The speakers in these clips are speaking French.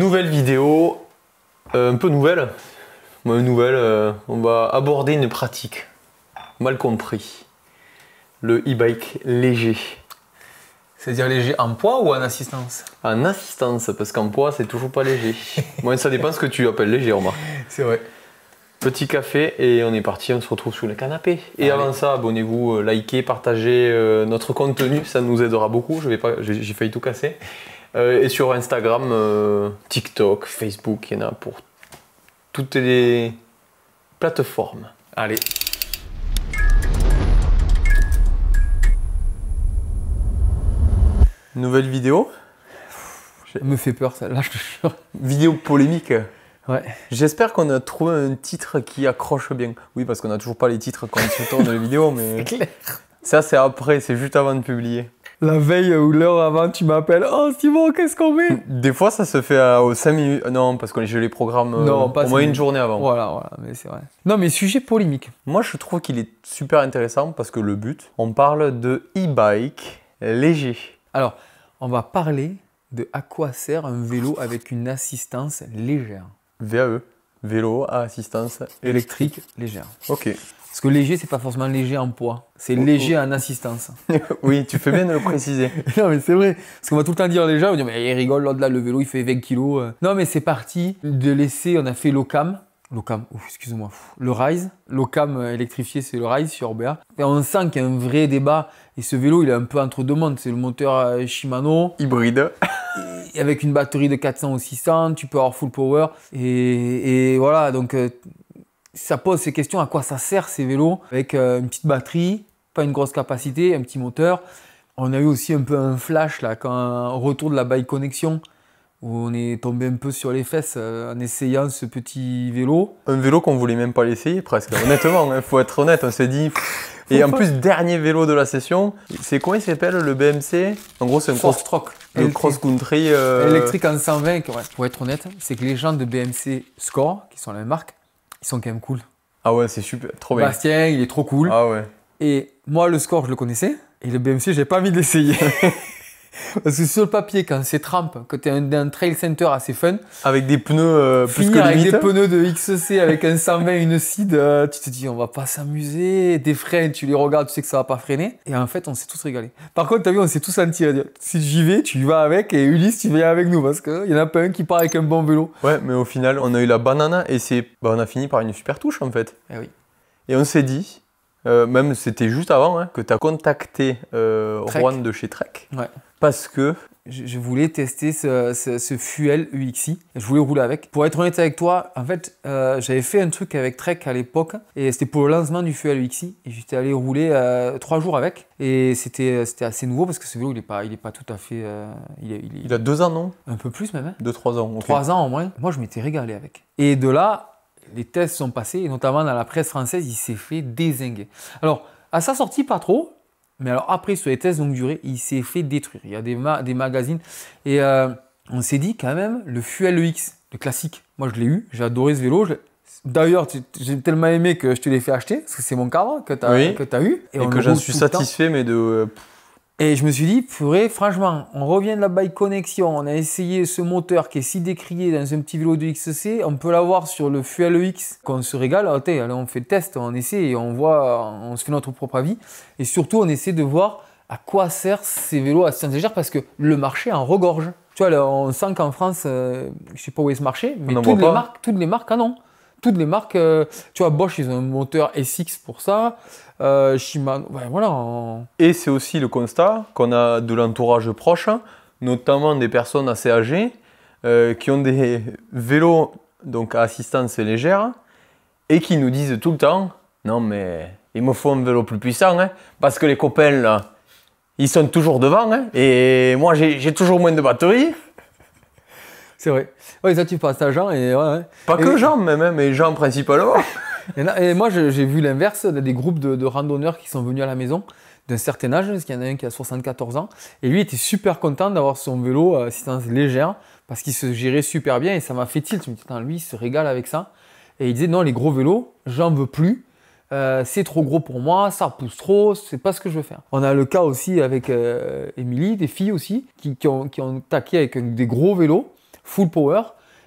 Nouvelle vidéo, un peu nouvelle. On va aborder une pratique mal compris. Le e-bike léger. C'est-à-dire léger en poids ou en assistance? En assistance, parce qu'en poids, c'est toujours pas léger. Bon, ça dépend ce que tu appelles léger, remarque. C'est vrai. Petit café et on est parti, on se retrouve sous le canapé. Et Allez. avant ça, abonnez-vous, likez, partagez notre contenu, ça nous aidera beaucoup. J'ai failli tout casser. Et sur Instagram, TikTok, Facebook, il y en a pour toutes les plateformes. Allez. Nouvelle vidéo. Ça me fait peur celle-là, je te jure. Vidéo polémique. Ouais. J'espère qu'on a trouvé un titre qui accroche bien. Oui, parce qu'on n'a toujours pas les titres quand on se tourne les vidéos, mais C'est clair. ça c'est après, c'est juste avant de publier. La veille ou l'heure avant, tu m'appelles. Oh Simon, qu'est-ce qu'on met? Des fois, ça se fait aux 5 minutes. Non, parce que je les programme Non, pas au moins 5 une journée avant. Voilà, mais c'est vrai. Non, mais sujet polémique. Moi, je trouve qu'il est super intéressant parce que le but, on parle de e-bike léger. Alors, on va parler de à quoi sert un vélo avec une assistance légère. VAE, vélo à assistance électrique. Légère. Ok. Parce que léger, c'est pas forcément léger en poids. C'est léger en assistance. Oui, tu fais bien de le préciser. Non, mais c'est vrai. Parce qu'on va tout le temps dire les gens, on va dire, mais il rigole, l'autre là, le vélo, il fait 20 kilos. Non, mais c'est parti de laisser, on a fait l'Ocam. L'Ocam, excuse-moi, le Rise. L'Ocam électrifié, c'est le Rise sur Orbea. Et on sent qu'il y a un vrai débat. Et ce vélo, il est un peu entre deux mondes. C'est le moteur Shimano. Hybride. Et avec une batterie de 400 ou 600, tu peux avoir full power. Et voilà, donc ça pose ces questions, à quoi ça sert ces vélos avec une petite batterie, pas une grosse capacité, un petit moteur. On a eu aussi un peu un flash là, quand au retour de la bike connexion, où on est tombé un peu sur les fesses en essayant ce petit vélo. Un vélo qu'on voulait même pas l'essayer presque. Honnêtement, il faut être honnête, on s'est dit. Et en plus, dernier vélo de la session, c'est quoi il s'appelle le BMC? En gros, c'est un Force Stroke. le cross-country. Électrique en 120, ouais. Pour être honnête, c'est que les gens de BMC Score, qui sont la même marque, ils sont quand même cool. Ah ouais, c'est super, trop bien. Bastien, il est trop cool. Ah ouais. Et moi, le Score, je le connaissais. Et le BMC, j'ai pas envie de l'essayer. Parce que sur le papier, quand c'est trempe, que tu es un trail center assez fun, Avec des pneus plus que finir avec limite. des pneus de XC avec un 120, une seed, tu te dis on va pas s'amuser. Des freins, tu les regardes, tu sais que ça va pas freiner. Et en fait, on s'est tous régalés. Par contre, t'as vu, on s'est tous sentis à dire si j'y vais, tu y vas avec, et Ulysse, tu viens avec nous parce qu'il y en a pas un qui part avec un bon vélo. Ouais, mais au final, on a eu la banane et on a fini par une super touche en fait. Eh oui. Et on s'est dit, même c'était juste avant, hein, que tu as contacté Trek. Juan de chez Trek. Ouais. Parce que. Je voulais tester ce Fuel UXI. Je voulais rouler avec. Pour être honnête avec toi, en fait, j'avais fait un truc avec Trek à l'époque et c'était pour le lancement du Fuel UXI. Et j'étais allé rouler 3 jours avec. Et c'était assez nouveau parce que ce vélo, il est pas tout à fait. Il a 2 ans, non? Un peu plus même. Hein. 2-3 ans. Okay. 3 ans au moins. Moi, je m'étais régalé avec. Et de là, les tests sont passés et notamment dans la presse française, il s'est fait dézinguer. Alors, à sa sortie, pas trop. Mais alors après, sur les tests longue durée, il s'est fait détruire. Il y a des magazines. Et on s'est dit quand même, le Fuel EX, le classique, moi je l'ai eu, j'ai adoré ce vélo. D'ailleurs, j'ai tellement aimé que je te l'ai fait acheter, parce que c'est mon cadre que tu as eu. Et que j'en suis satisfait, mais de... Et je me suis dit, purée, franchement, on revient de la bike connexion, on a essayé ce moteur qui est si décrié dans un petit vélo de XC, on peut l'avoir sur le Fuel EX, qu'on se régale, allez, on fait le test, on essaie et on se fait notre propre avis. Et surtout, on essaie de voir à quoi servent ces vélos à assistance légère parce que le marché en regorge. Tu vois, là, on sent qu'en France, je ne sais pas où est ce marché, mais toutes les marques en ont. Toutes les marques, tu vois, Bosch, ils ont un moteur SX pour ça. Shimano, ouais, voilà. Et c'est aussi le constat qu'on a de l'entourage proche, notamment des personnes assez âgées, qui ont des vélos donc à assistance légère et qui nous disent tout le temps « Non mais il me faut un vélo plus puissant, hein, parce que les copains là, ils sont toujours devant, hein, et moi j'ai toujours moins de batterie. » C'est vrai. Oui, ça tu passes à Jean et ouais. Pas que Jean, mais Jean principalement. Et moi, j'ai vu l'inverse, des groupes de randonneurs qui sont venus à la maison d'un certain âge, parce qu'il y en a un qui a 74 ans, et lui était super content d'avoir son vélo à assistance légère, parce qu'il se gérait super bien, et ça m'a fait tilt. Je me disais, lui, il se régale avec ça. Et il disait, non, les gros vélos, j'en veux plus, c'est trop gros pour moi, ça pousse trop, c'est pas ce que je veux faire. On a le cas aussi avec Émilie, des filles aussi, qui ont taqué avec des gros vélos. full power,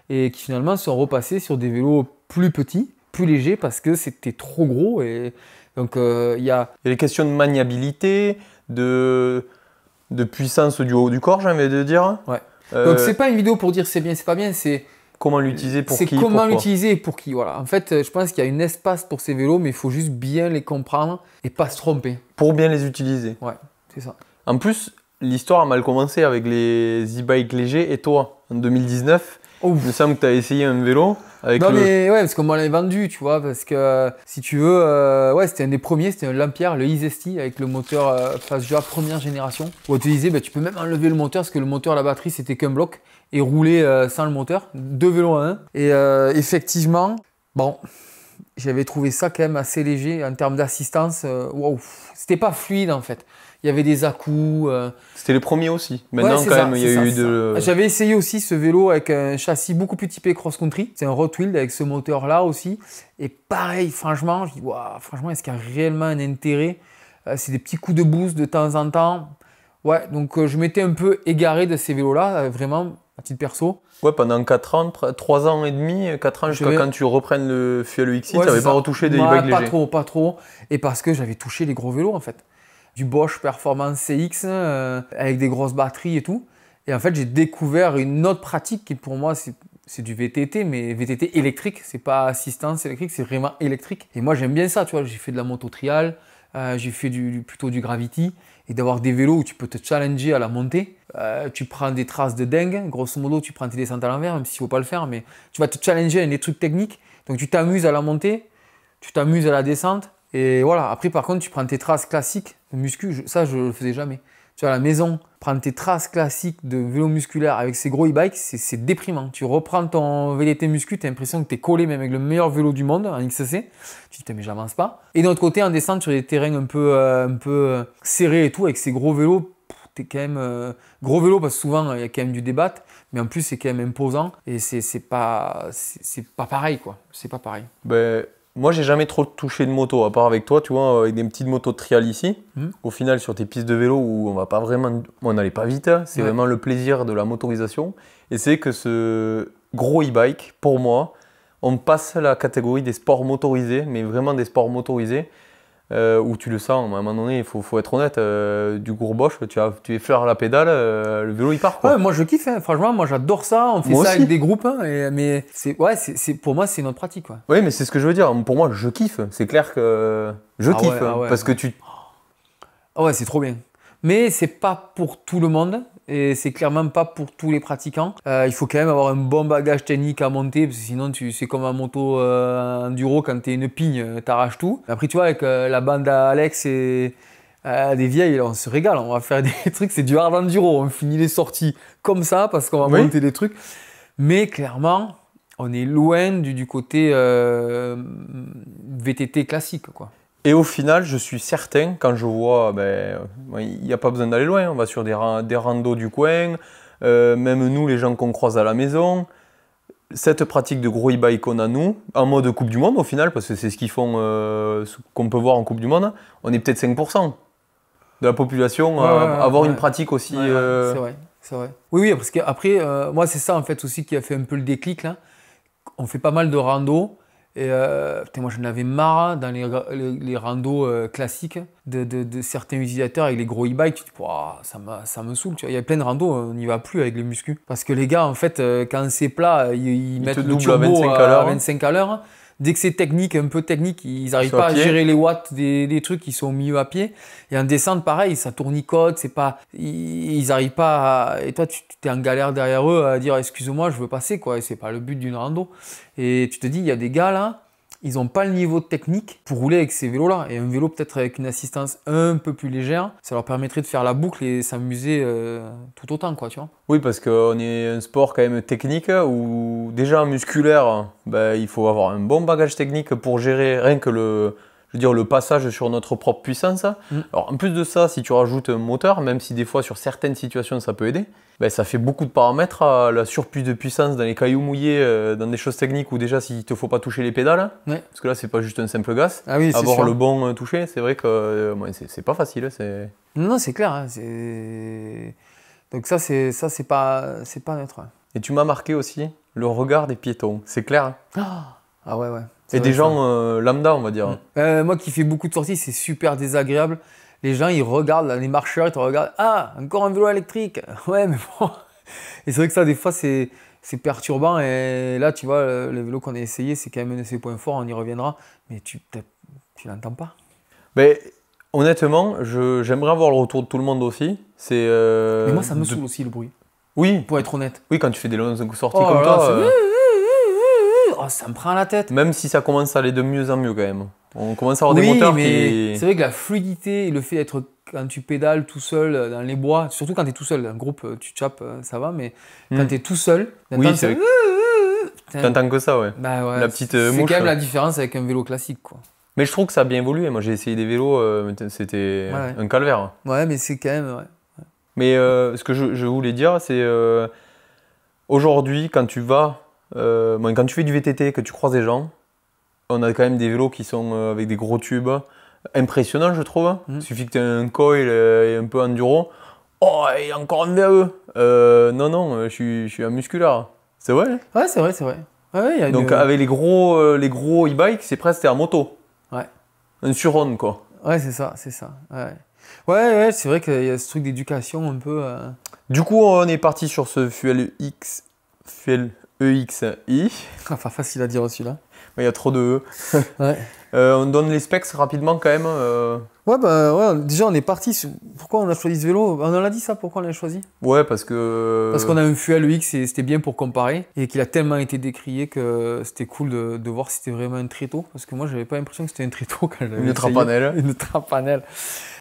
et qui finalement sont repassés sur des vélos plus petits, plus légers, parce que c'était trop gros. Et donc il y a les questions de maniabilité, de puissance du haut du corps, j'ai envie de dire. Ouais. Donc c'est pas une vidéo pour dire c'est bien, c'est pas bien, c'est comment l'utiliser pour qui, c'est comment pourquoi. l'utiliser et pour qui. Voilà. En fait, je pense qu'il y a un espace pour ces vélos, mais il faut juste bien les comprendre et pas se tromper. Pour bien les utiliser. Ouais, c'est ça. En plus, l'histoire a mal commencé avec les e-bikes légers et toi, en 2019. Ouf. Il me semble que tu as essayé un vélo avec Non mais ouais, parce qu'on m'en l'avait vendu, tu vois, parce que si tu veux, ouais, c'était un des premiers, c'était un Lampierre, le Easy avec le moteur Fasja première génération. Où on te disait, bah, tu peux même enlever le moteur, parce que le moteur, la batterie, c'était qu'un bloc, et rouler sans le moteur, 2 vélos en un. Et effectivement, bon, j'avais trouvé ça quand même assez léger en termes d'assistance. Waouh, c'était pas fluide en fait. Il y avait des à-coups. C'était les premiers aussi. Maintenant, ouais, quand même, il y a eu de. J'avais essayé aussi ce vélo avec un châssis beaucoup plus typé cross-country. C'est un Rotwild avec ce moteur-là aussi. Et pareil, franchement, je dis, waouh, franchement, est-ce qu'il y a réellement un intérêt? C'est des petits coups de boost de temps en temps. Ouais, donc je m'étais un peu égaré de ces vélos-là, vraiment, à titre perso. Ouais, pendant 4 ans, 3 ans et demi, 4 ans, jusqu'à quand tu reprennes le Fuel XC, tu n'avais pas retouché des e-bikes légers. Pas trop. Et parce que j'avais touché les gros vélos en fait. Du Bosch Performance CX avec des grosses batteries et tout. Et en fait, j'ai découvert une autre pratique qui pour moi, c'est du VTT, mais VTT électrique. C'est pas assistance électrique, c'est vraiment électrique. Et moi, j'aime bien ça, tu vois. J'ai fait de la moto trial, j'ai fait plutôt du gravity. Et d'avoir des vélos où tu peux te challenger à la montée. Tu prends des traces de dingue. Grosso modo, tu prends tes descentes à l'envers, même s'il ne faut pas le faire. Mais tu vas te challenger avec des trucs techniques. Donc, tu t'amuses à la montée, tu t'amuses à la descente. Et voilà, après par contre tu prends tes traces classiques de muscu, ça je le faisais jamais. Tu vois, à la maison, prendre tes traces classiques de vélo musculaire avec ces gros e-bikes, c'est déprimant. Tu reprends ton VTT muscu, tu as l'impression que tu es collé même avec le meilleur vélo du monde en XC. Tu te dis mais j'avance pas. Et d'un autre côté, en descente sur des terrains un peu serrés et tout, avec ces gros vélos, tu es quand même gros vélo parce que souvent il y a quand même du débat, mais en plus c'est quand même imposant et c'est pas pareil quoi. C'est pas pareil. Ben, moi, j'ai jamais trop touché de moto, à part avec toi, tu vois, avec des petites motos de trial ici. Au final, sur tes pistes de vélo où on va pas vraiment, on n'allait pas vite, c'est vraiment le plaisir de la motorisation. Et c'est que ce gros e-bike, pour moi, on passe la catégorie des sports motorisés, mais vraiment des sports motorisés, où tu le sens, à un moment donné, il faut être honnête, du gourboche, tu effleures la pédale, le vélo il part quoi. Ouais, moi je kiffe, hein. Franchement, moi j'adore ça, on fait moi ça aussi. avec des groupes, hein, mais pour moi c'est notre pratique. Ouais. Oui, mais c'est ce que je veux dire, pour moi je kiffe, c'est clair que je kiffe, parce que tu... Ah ouais, c'est trop bien. Mais c'est pas pour tout le monde. Et c'est clairement pas pour tous les pratiquants. Il faut quand même avoir un bon bagage technique à monter, parce que sinon c'est comme en moto enduro, quand t'es une pigne, t'arraches tout. Après tu vois, avec la bande à Alex et des vieilles, là, on se régale, on va faire des trucs, c'est du hard enduro, on finit les sorties comme ça, parce qu'on va monter des trucs. Mais clairement, on est loin du côté VTT classique, quoi. Et au final, je suis certain, quand je vois, il n'y a pas besoin d'aller loin, on va sur des randos du coin, même nous, les gens qu'on croise à la maison, cette pratique de gros e-bike qu'on a nous, en mode Coupe du Monde au final, parce que c'est ce qu'ils font, ce qu'on peut voir en Coupe du Monde, on est peut-être 5% de la population à avoir une pratique aussi... C'est vrai. Oui, parce qu'après, moi c'est ça en fait aussi qui a fait un peu le déclic là. On fait pas mal de randos. Et moi j'en avais marre dans les randos classiques de certains utilisateurs avec les gros e-bikes. Tu te dis, ça me saoule. Tu vois. Il y a plein de randos, on n'y va plus avec les muscu. Parce que les gars, en fait, quand c'est plat, ils mettent le turbo à 25 à l'heure. Dès que c'est technique, un peu technique, ils n'arrivent pas à gérer les watts des trucs qui sont mieux à pied. Et en descente, pareil, ça tournicote, ils n'arrivent pas et toi, tu es en galère derrière eux à dire excuse-moi, je veux passer, quoi. Et c'est pas le but d'une rando. Et tu te dis, il y a des gars là, ils n'ont pas le niveau technique pour rouler avec ces vélos-là. Et un vélo peut-être avec une assistance un peu plus légère, ça leur permettrait de faire la boucle et s'amuser tout autant, quoi, tu vois. Oui, parce qu'on est un sport quand même technique où déjà musculaire, il faut avoir un bon bagage technique pour gérer rien que le passage sur notre propre puissance. Alors en plus de ça, si tu rajoutes un moteur, même si des fois sur certaines situations ça peut aider, ça fait beaucoup de paramètres à la surplus de puissance dans les cailloux mouillés, dans des choses techniques où déjà s'il ne te faut pas toucher les pédales, parce que là c'est pas juste un simple gaz, avoir le bon toucher, c'est vrai que c'est pas facile. Non, c'est clair. Hein, donc ça c'est pas neutre. Et tu m'as marqué aussi le regard des piétons, c'est clair. Ah ouais. Et des gens lambda, on va dire. Moi qui fais beaucoup de sorties, c'est super désagréable. Les gens, ils regardent, là, les marcheurs, ils te regardent. Ah, encore un vélo électrique. Ouais, mais bon. Et c'est vrai que ça, des fois, c'est perturbant. Et là, tu vois, le vélo qu'on a essayé, c'est quand même un de ses points forts, on y reviendra. Mais tu l'entends pas. Mais honnêtement, j'aimerais avoir le retour de tout le monde aussi. Mais moi, ça me saoule aussi le bruit, Oui, pour être honnête. oui, quand tu fais des longues sorties Oh comme là là, toi, oh, ça me prend la tête. même si ça commence à aller de mieux en mieux quand même. On commence à avoir des Oui, moteurs mais qui... c'est vrai que la fluidité, le fait d'être quand tu pédales tout seul dans les bois, surtout quand tu es tout seul, un groupe, tu chapes, ça va, mais quand tu es tout seul, Oui, d'entendre c'est ça, vrai. T'entends que ça, ouais. bah ouais, La petite c'est mouche. quand même la différence avec un vélo classique, quoi. Mais je trouve que ça a bien évolué. Moi, j'ai essayé des vélos, c'était Ouais. un calvaire. Ouais, mais c'est quand même, ouais. Mais ce que je voulais dire, c'est aujourd'hui, quand tu vas, quand tu fais du VTT, que tu croises des gens, on a quand même des vélos qui sont avec des gros tubes, impressionnants, je trouve. Il suffit que tu aies un coil et un peu enduro. Oh, il y a encore un VAE. Non, je suis un musculaire. C'est vrai. Hein. Ouais, c'est vrai, c'est vrai. Ouais, il y a Donc une... avec les gros e-bikes, c'est presque t'es en moto. Ouais. Un surhomme, quoi. Ouais, c'est ça, c'est ça. Ouais, c'est vrai qu'il y a ce truc d'éducation un peu... Du coup, on est parti sur ce Fuel EXI. Enfin, facile à dire celui-là. Il y a trop de E. Ouais. On donne les specs rapidement quand même. Ouais, bah ouais, déjà on est parti sur... Pourquoi on a choisi ce vélo? On en a dit ça, pourquoi on l'a choisi? Ouais, parce que... Parce qu'on a un Fuel EX et c'était bien pour comparer et qu'il a tellement été décrié que c'était cool de voir si c'était vraiment un tréteau. Parce que moi, j'avais pas l'impression que c'était un tréteau quand j'avais Une trapanelle. Une trapanelle.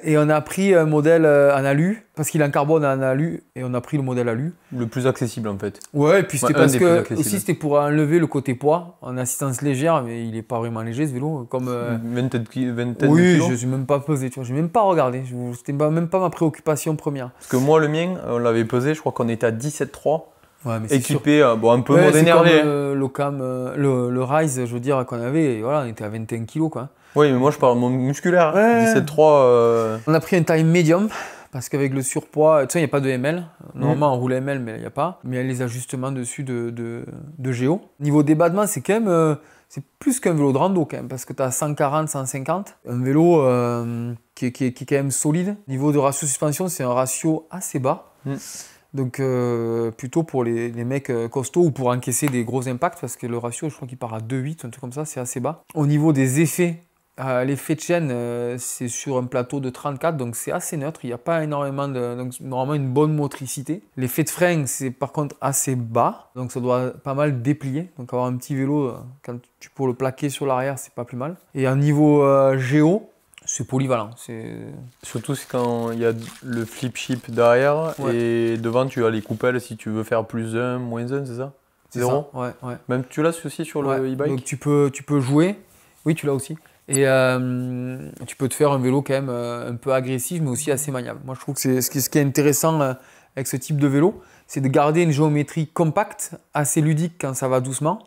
Et on a pris un modèle en alu, parce qu'il est en carbone en alu, et on a pris le modèle alu. Le plus accessible en fait. Ouais, et puis c'était Ouais, un parce des plus que accessibles. aussi c'était pour enlever le côté poids en assistance légère, mais il est pas vraiment léger ce vélo. Comme, Vingtaine de oui, kilos. je suis même pas pesé, tu vois, j'ai même pas regardé. C'était même pas ma préoccupation première. Parce que moi, le mien, on l'avait pesé, je crois qu'on était à 17,3. Ouais, mais c'est sûr. Équipé, bon, un peu Ouais, mode c'est énervé. comme l'Ocam, le Rise, je veux dire, qu'on avait, et voilà, on était à 21 kg quoi. Oui, mais moi je parle mon musculaire. Ouais. 17,3. On a pris une taille médium, parce qu'avec le surpoids, tu sais, il n'y a pas de ML. Normalement, on roule ML, mais il n'y a pas. Mais il y a les ajustements dessus de Géo. Niveau débattement, c'est quand même... c'est plus qu'un vélo de rando quand même, parce que tu as 140, 150. Un vélo qui est quand même solide. Niveau de ratio suspension, c'est un ratio assez bas. Donc plutôt pour les mecs costauds ou pour encaisser des gros impacts, parce que le ratio, je crois qu'il part à 2,8, un truc comme ça, c'est assez bas. Au niveau des effets, l'effet de chaîne, c'est sur un plateau de 34, donc c'est assez neutre, il n'y a pas énormément donc normalement une bonne motricité. L'effet de frein, c'est par contre assez bas, donc ça doit pas mal déplier. Donc avoir un petit vélo, quand tu peux le plaquer sur l'arrière, c'est pas plus mal. Et à niveau Géo, c'est polyvalent. Surtout quand il y a le flip chip derrière Ouais. et devant tu as les coupelles si tu veux faire plus 1, moins 1, c'est ça? C'est Zéro. ça, ouais. Même tu l'as aussi sur le e-bike? Donc tu peux jouer, oui tu l'as aussi. Et tu peux te faire un vélo quand même un peu agressif, mais aussi assez maniable. Moi, je trouve que ce qui est intéressant avec ce type de vélo, c'est de garder une géométrie compacte, assez ludique quand ça va doucement,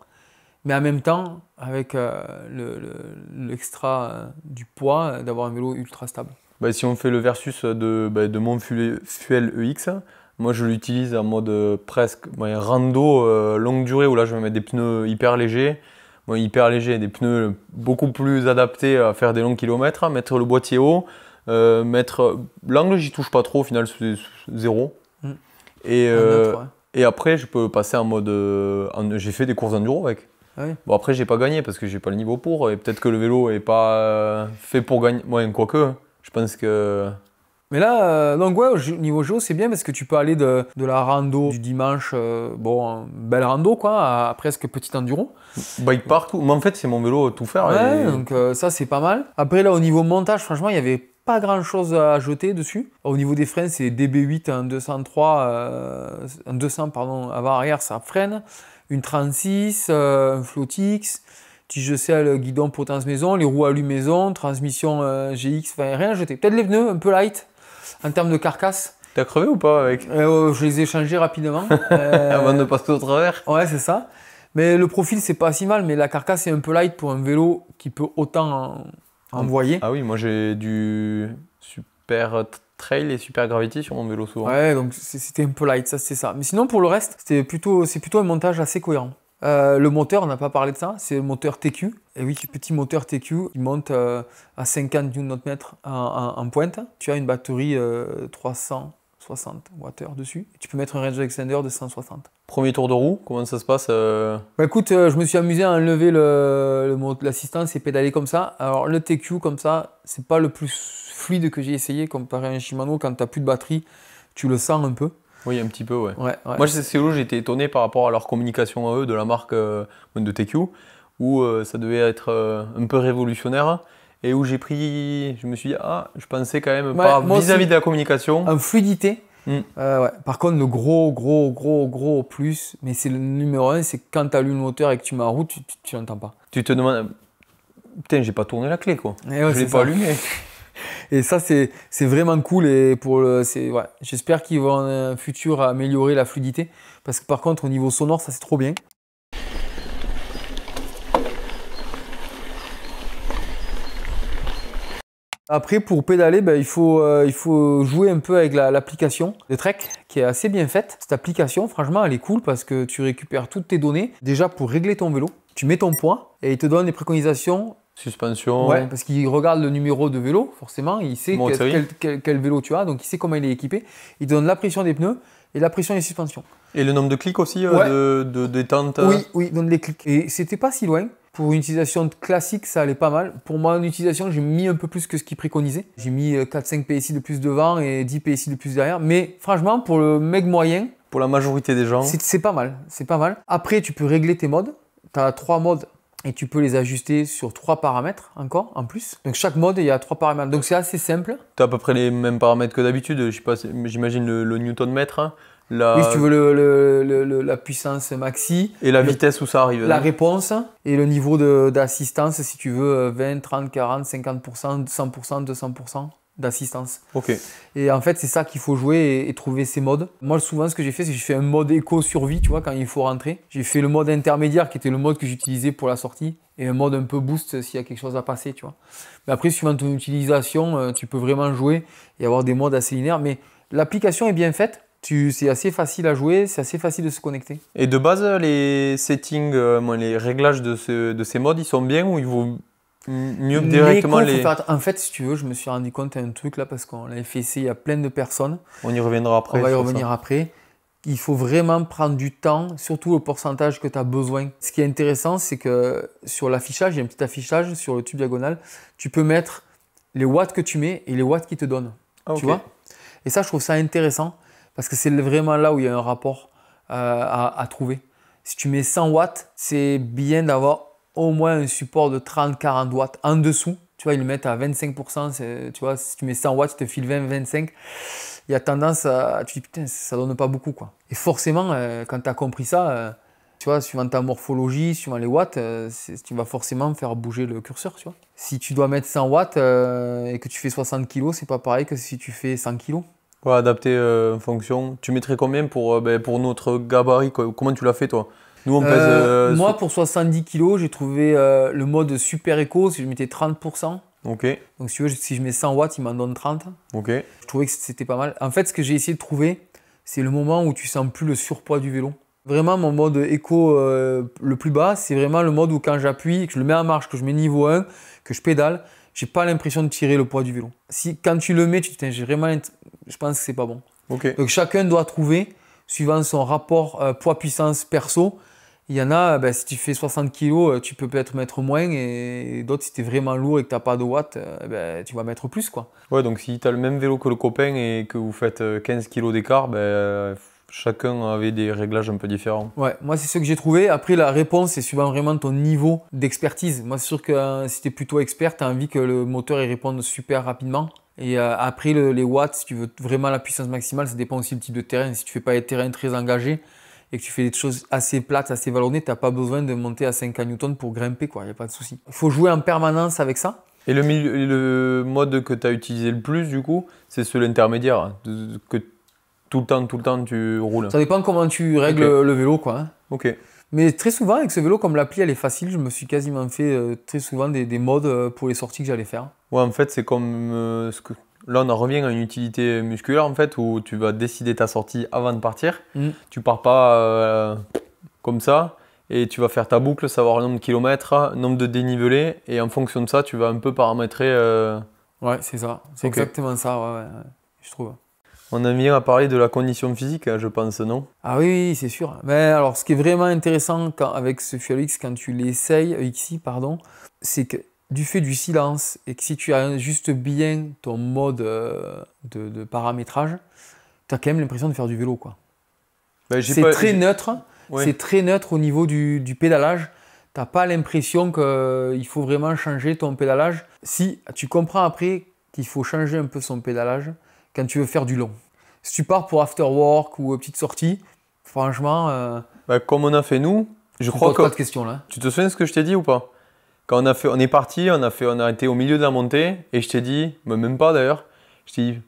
mais en même temps, avec l'extra du poids, d'avoir un vélo ultra stable. Bah, si on fait le versus de mon Fuel EX, moi je l'utilise en mode presque rando longue durée, où là je vais mettre des pneus hyper légers. Bon, hyper léger, des pneus beaucoup plus adaptés à faire des longs kilomètres, mettre le boîtier haut, l'angle j'y touche pas trop, au final c'est zéro. Et après je peux passer en mode, j'ai fait des courses enduro avec. Ah oui. Bon après j'ai pas gagné parce que j'ai pas le niveau pour, et peut-être que le vélo est pas fait pour gagner, quoique, je pense que... Mais là, donc ouais, au niveau géo, c'est bien parce que tu peux aller de la rando du dimanche, belle rando quoi, à presque petit enduro. Bike park, mais en fait c'est mon vélo tout faire. Ouais, donc ça c'est pas mal. Après là, au niveau montage, franchement, il n'y avait pas grand chose à jeter dessus. Au niveau des freins, c'est DB8 en 200 pardon, avant-arrière, ça freine. Une 36, un Flottix, tige selle, guidon potence maison, les roues alu maison, transmission GX, enfin rien à jeter. Peut-être les pneus un peu light en termes de carcasse. T'as crevé ou pas avec? Je les ai changés rapidement. Avant de passer au travers. Ouais, c'est ça. Mais le profil, c'est pas si mal, mais la carcasse est un peu light pour un vélo qui peut autant envoyer. Ah oui, moi j'ai du Super trail et super gravity sur mon vélo souvent. Ouais, donc c'était un peu light, ça c'est ça. Mais sinon pour le reste, c'est plutôt un montage assez cohérent. Le moteur, on n'a pas parlé de ça, c'est le moteur TQ. Et oui, petit moteur TQ, il monte à 50 Nm en pointe. Tu as une batterie 360 Wh dessus. Et tu peux mettre un range extender de 160. Premier tour de roue, comment ça se passe Bah écoute, je me suis amusé à enlever l'assistance et pédaler comme ça. Alors le TQ comme ça, c'est pas le plus fluide que j'ai essayé comparé à un Shimano. Quand tu n'as plus de batterie, tu le sens un peu. Oui, un petit peu, ouais. Ouais. Moi, c'est où j'étais étonné par rapport à leur communication à eux de la marque de TQ, où ça devait être un peu révolutionnaire. Et où je me suis dit, ah, je pensais quand même pas vis-à-vis de la communication. En fluidité. Ouais. Par contre, le gros plus, mais c'est le numéro 1, c'est quand tu allumes le moteur et que tu mets en route, tu l'entends pas. Tu te demandes, putain, j'ai pas tourné la clé quoi. Ouais, je l'ai pas allumé. Et ça, c'est vraiment cool. Et ouais. J'espère qu'ils vont en un futur améliorer la fluidité. Parce que par contre, au niveau sonore, ça c'est trop bien. Après, pour pédaler, il faut jouer un peu avec l'application de Trek qui est assez bien faite. Cette application, franchement, elle est cool parce que tu récupères toutes tes données. Déjà, pour régler ton vélo, tu mets ton poids et il te donne des préconisations. Suspension. Ouais, parce qu'il regarde le numéro de vélo, forcément. Il sait quel vélo tu as, donc il sait comment il est équipé. Il te donne la pression des pneus et la pression des suspensions. Et le nombre de clics aussi de détente. Oui, il donne les clics. Et c'était pas si loin. Pour une utilisation classique, ça allait pas mal. Pour mon utilisation, j'ai mis un peu plus que ce qu'il préconisait. J'ai mis 4-5 PSI de plus devant et 10 PSI de plus derrière. Mais franchement, pour le mec moyen, pour la majorité des gens, c'est pas mal. C'est pas mal. Après, tu peux régler tes modes. Tu as 3 modes et tu peux les ajuster sur 3 paramètres encore en plus. Donc chaque mode, il y a 3 paramètres. Donc c'est assez simple. Tu as à peu près les mêmes paramètres que d'habitude. Je sais pas, j'imagine le Newton-mètre. Oui, si tu veux la puissance maxi. Et la vitesse où ça arrive. La réponse et le niveau d'assistance, si tu veux 20, 30, 40, 50%, 100%, 200% d'assistance. Ok. Et en fait, c'est ça qu'il faut jouer et trouver ces modes. Moi, souvent, ce que j'ai fait, c'est que j'ai fait un mode éco-survie, tu vois, quand il faut rentrer. J'ai fait le mode intermédiaire qui était le mode que j'utilisais pour la sortie et un mode un peu boost s'il y a quelque chose à passer, tu vois. Mais après, suivant ton utilisation, tu peux vraiment jouer et avoir des modes assez linéaires. Mais l'application est bien faite. C'est assez facile à jouer, c'est assez facile de se connecter. Et de base, les settings, les réglages de ces modes, ils sont bien ou il vaut mieux directement les... En fait, si tu veux, je me suis rendu compte d'un truc là parce qu'on l'avait fait essayer, il y a plein de personnes. On y reviendra après. On va y revenir après. Il faut vraiment prendre du temps, surtout le pourcentage que tu as besoin. Ce qui est intéressant, c'est que sur l'affichage, il y a un petit affichage sur le tube diagonal, tu peux mettre les watts que tu mets et les watts qu'ils te donnent. Tu vois ? Et ça, je trouve ça intéressant. Parce que c'est vraiment là où il y a un rapport à trouver. Si tu mets 100 watts, c'est bien d'avoir au moins un support de 30-40 watts en dessous. Tu vois, ils le mettent à 25%. Tu vois, si tu mets 100 watts, tu te file 20-25. Il y a tendance à... Tu dis, putain, ça donne pas beaucoup, quoi. Et forcément, quand tu as compris ça, tu vois, suivant ta morphologie, suivant les watts, tu vas forcément faire bouger le curseur, tu vois. Si tu dois mettre 100 watts et que tu fais 60 kg, c'est pas pareil que si tu fais 100 kg. Ouais, adapté en fonction. Tu mettrais combien pour notre gabarit quoi. Comment tu l'as fait toi? Nous on pèse. Moi pour 70 kg, j'ai trouvé le mode super éco si je mettais 30%. Ok. Donc si tu veux, si je mets 100 watts, il m'en donne 30. Ok. Je trouvais que c'était pas mal. En fait, ce que j'ai essayé de trouver, c'est le moment où tu sens plus le surpoids du vélo. Vraiment, mon mode éco le plus bas, c'est vraiment le mode où quand j'appuie, que je le mets en marche, que je mets niveau 1, que je pédale, j'ai pas l'impression de tirer le poids du vélo. Quand tu le mets, tu te dis, je pense que c'est pas bon. Okay. Donc chacun doit trouver, suivant son rapport poids-puissance perso. Il y en a, si tu fais 60 kg, tu peux peut-être mettre moins, et d'autres, si tu es vraiment lourd et que tu n'as pas de watts, tu vas mettre plus, quoi. Ouais, donc si tu as le même vélo que le copain et que vous faites 15 kg d'écart, chacun avait des réglages un peu différents. Ouais, moi c'est ce que j'ai trouvé. Après la réponse, c'est suivant vraiment ton niveau d'expertise. Moi c'est sûr que si tu es plutôt expert, tu as envie que le moteur il réponde super rapidement. Et après les watts, si tu veux vraiment la puissance maximale, ça dépend aussi du type de terrain. Si tu fais pas des terrains très engagés et que tu fais des choses assez plates, assez vallonnées, tu n'as pas besoin de monter à 50 Newton pour grimper, quoi. Il n'y a pas de souci. Il faut jouer en permanence avec ça. Et le mode que tu as utilisé le plus du coup, c'est celui intermédiaire que tout le temps tu roules. Ça dépend comment tu règles le vélo, quoi. Hein. Ok. Mais très souvent, avec ce vélo, comme l'appli elle est facile, je me suis quasiment fait très souvent des modes pour les sorties que j'allais faire. Ouais, en fait, c'est comme là on en revient à une utilité musculaire en fait, où tu vas décider ta sortie avant de partir. Tu pars pas comme ça, et tu vas faire ta boucle, savoir le nombre de kilomètres, nombre de dénivelés, et en fonction de ça, tu vas un peu paramétrer. Ouais, c'est ça. C'est exactement ça, ouais, je trouve. On a vient à parler de la condition physique, je pense, non? Ah oui, c'est sûr. Mais alors, ce qui est vraiment intéressant avec ce Fuel X, quand tu l'essayes, XI, pardon, c'est que du fait du silence et que si tu as juste bien ton mode de paramétrage, tu as quand même l'impression de faire du vélo, quoi. Ben, c'est très neutre. Ouais. C'est très neutre au niveau du pédalage. Tu n'as pas l'impression qu'il faut vraiment changer ton pédalage. Si tu comprends après qu'il faut changer un peu son pédalage quand tu veux faire du long. Si tu pars pour after work ou petite sortie, franchement... Ben, comme on a fait nous, je crois que... pas de question là. Tu te souviens de ce que je t'ai dit ou pas? Quand on est parti, on a été au milieu de la montée, et je t'ai dit, même pas d'ailleurs, je t'ai dit,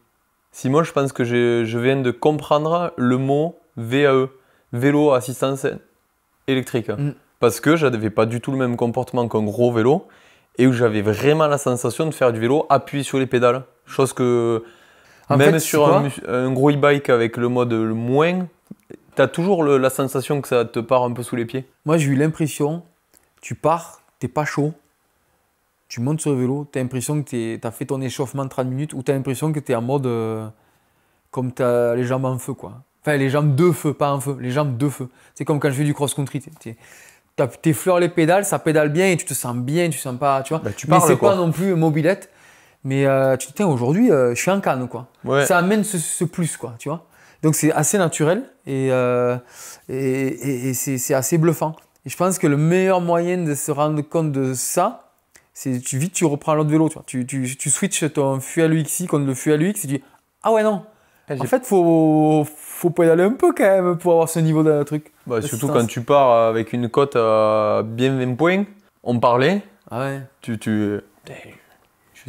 Simon, je pense que je viens de comprendre le mot VAE, vélo assistance électrique. Parce que je n'avais pas du tout le même comportement qu'un gros vélo, et où j'avais vraiment la sensation de faire du vélo appuyé sur les pédales. Chose que, même sur un gros e-bike avec le mode moins, tu as toujours la sensation que ça te part un peu sous les pieds. Moi, j'ai eu l'impression, tu pars, t'es pas chaud, tu montes sur le vélo, tu as l'impression que tu as fait ton échauffement de 30 minutes, ou tu as l'impression que tu es en mode comme tu as les jambes en feu, quoi. Enfin, les jambes de feu, pas en feu, les jambes de feu. C'est comme quand je fais du cross-country. T'effleures les pédales, ça pédale bien et tu te sens bien, tu sens pas, tu vois. Bah, mais c'est pas non plus mobilette. Mais tu te dis, aujourd'hui, je suis en canne, quoi. Ouais. Ça amène ce plus, quoi, tu vois. Donc c'est assez naturel et c'est assez bluffant. Et je pense que le meilleur moyen de se rendre compte de ça, c'est vite tu reprends l'autre vélo, tu vois. Tu switches ton Fuel UXI contre le Fuel UX et tu dis, ah ouais, non. En fait, faut pédaler un peu quand même pour avoir ce niveau de truc. Bah, surtout quand tu pars avec une cote à bien 20 points, on parlait. Ah ouais. Je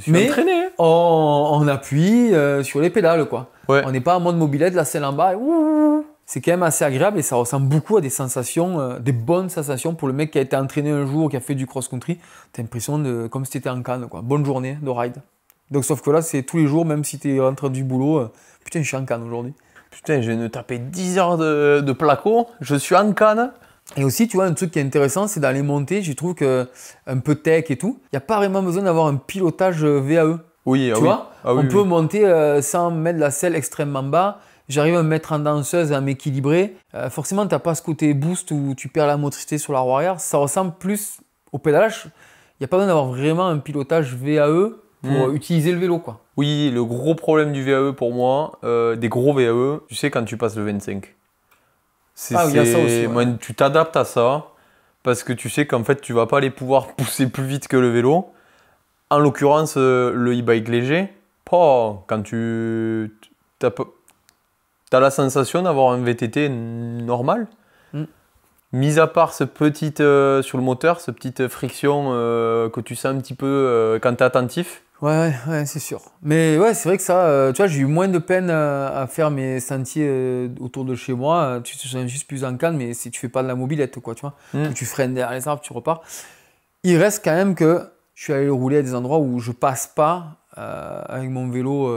suis entraîné. Hein. On appuie sur les pédales, quoi. Ouais. On n'est pas en mode mobilette, la selle en bas. C'est quand même assez agréable et ça ressemble beaucoup à des sensations, des bonnes sensations pour le mec qui a été entraîné un jour, qui a fait du cross-country. T'as l'impression comme si tu étais en canne, quoi. Bonne journée de ride. Donc, sauf que là, c'est tous les jours, même si tu es rentré du boulot. Putain, je suis en canne aujourd'hui. Putain, je viens de taper 10 heures de placo, je suis en canne. Et aussi, tu vois, un truc qui est intéressant, c'est dans les montées, je trouve que un peu tech et tout, il n'y a pas vraiment besoin d'avoir un pilotage VAE. Oui, tu vois, on peut monter sans mettre la selle extrêmement bas. J'arrive à me mettre en danseuse, à m'équilibrer. Forcément, tu n'as pas ce côté boost où tu perds la motricité sur la roue arrière. Ça ressemble plus au pédalage. Il n'y a pas besoin d'avoir vraiment un pilotage VAE pour utiliser le vélo, quoi. Oui, le gros problème du VAE pour moi, des gros VAE, tu sais quand tu passes le 25. Il y a ça aussi. Ouais. Tu t'adaptes à ça parce que tu sais qu'en fait tu vas pas les pouvoir pousser plus vite que le vélo. En l'occurrence, le e-bike léger, quand tu as la sensation d'avoir un VTT normal. Mis à part sur le moteur, cette petite friction que tu sens un petit peu quand tu es attentif. Ouais, c'est sûr. Mais ouais, c'est vrai que ça, tu vois, j'ai eu moins de peine à faire mes sentiers autour de chez moi. Tu te sens juste plus en canne, mais si tu fais pas de la mobilette, quoi, tu vois, où tu freines derrière les arbres, tu repars. Il reste quand même que je suis allé rouler à des endroits où je passe pas avec mon vélo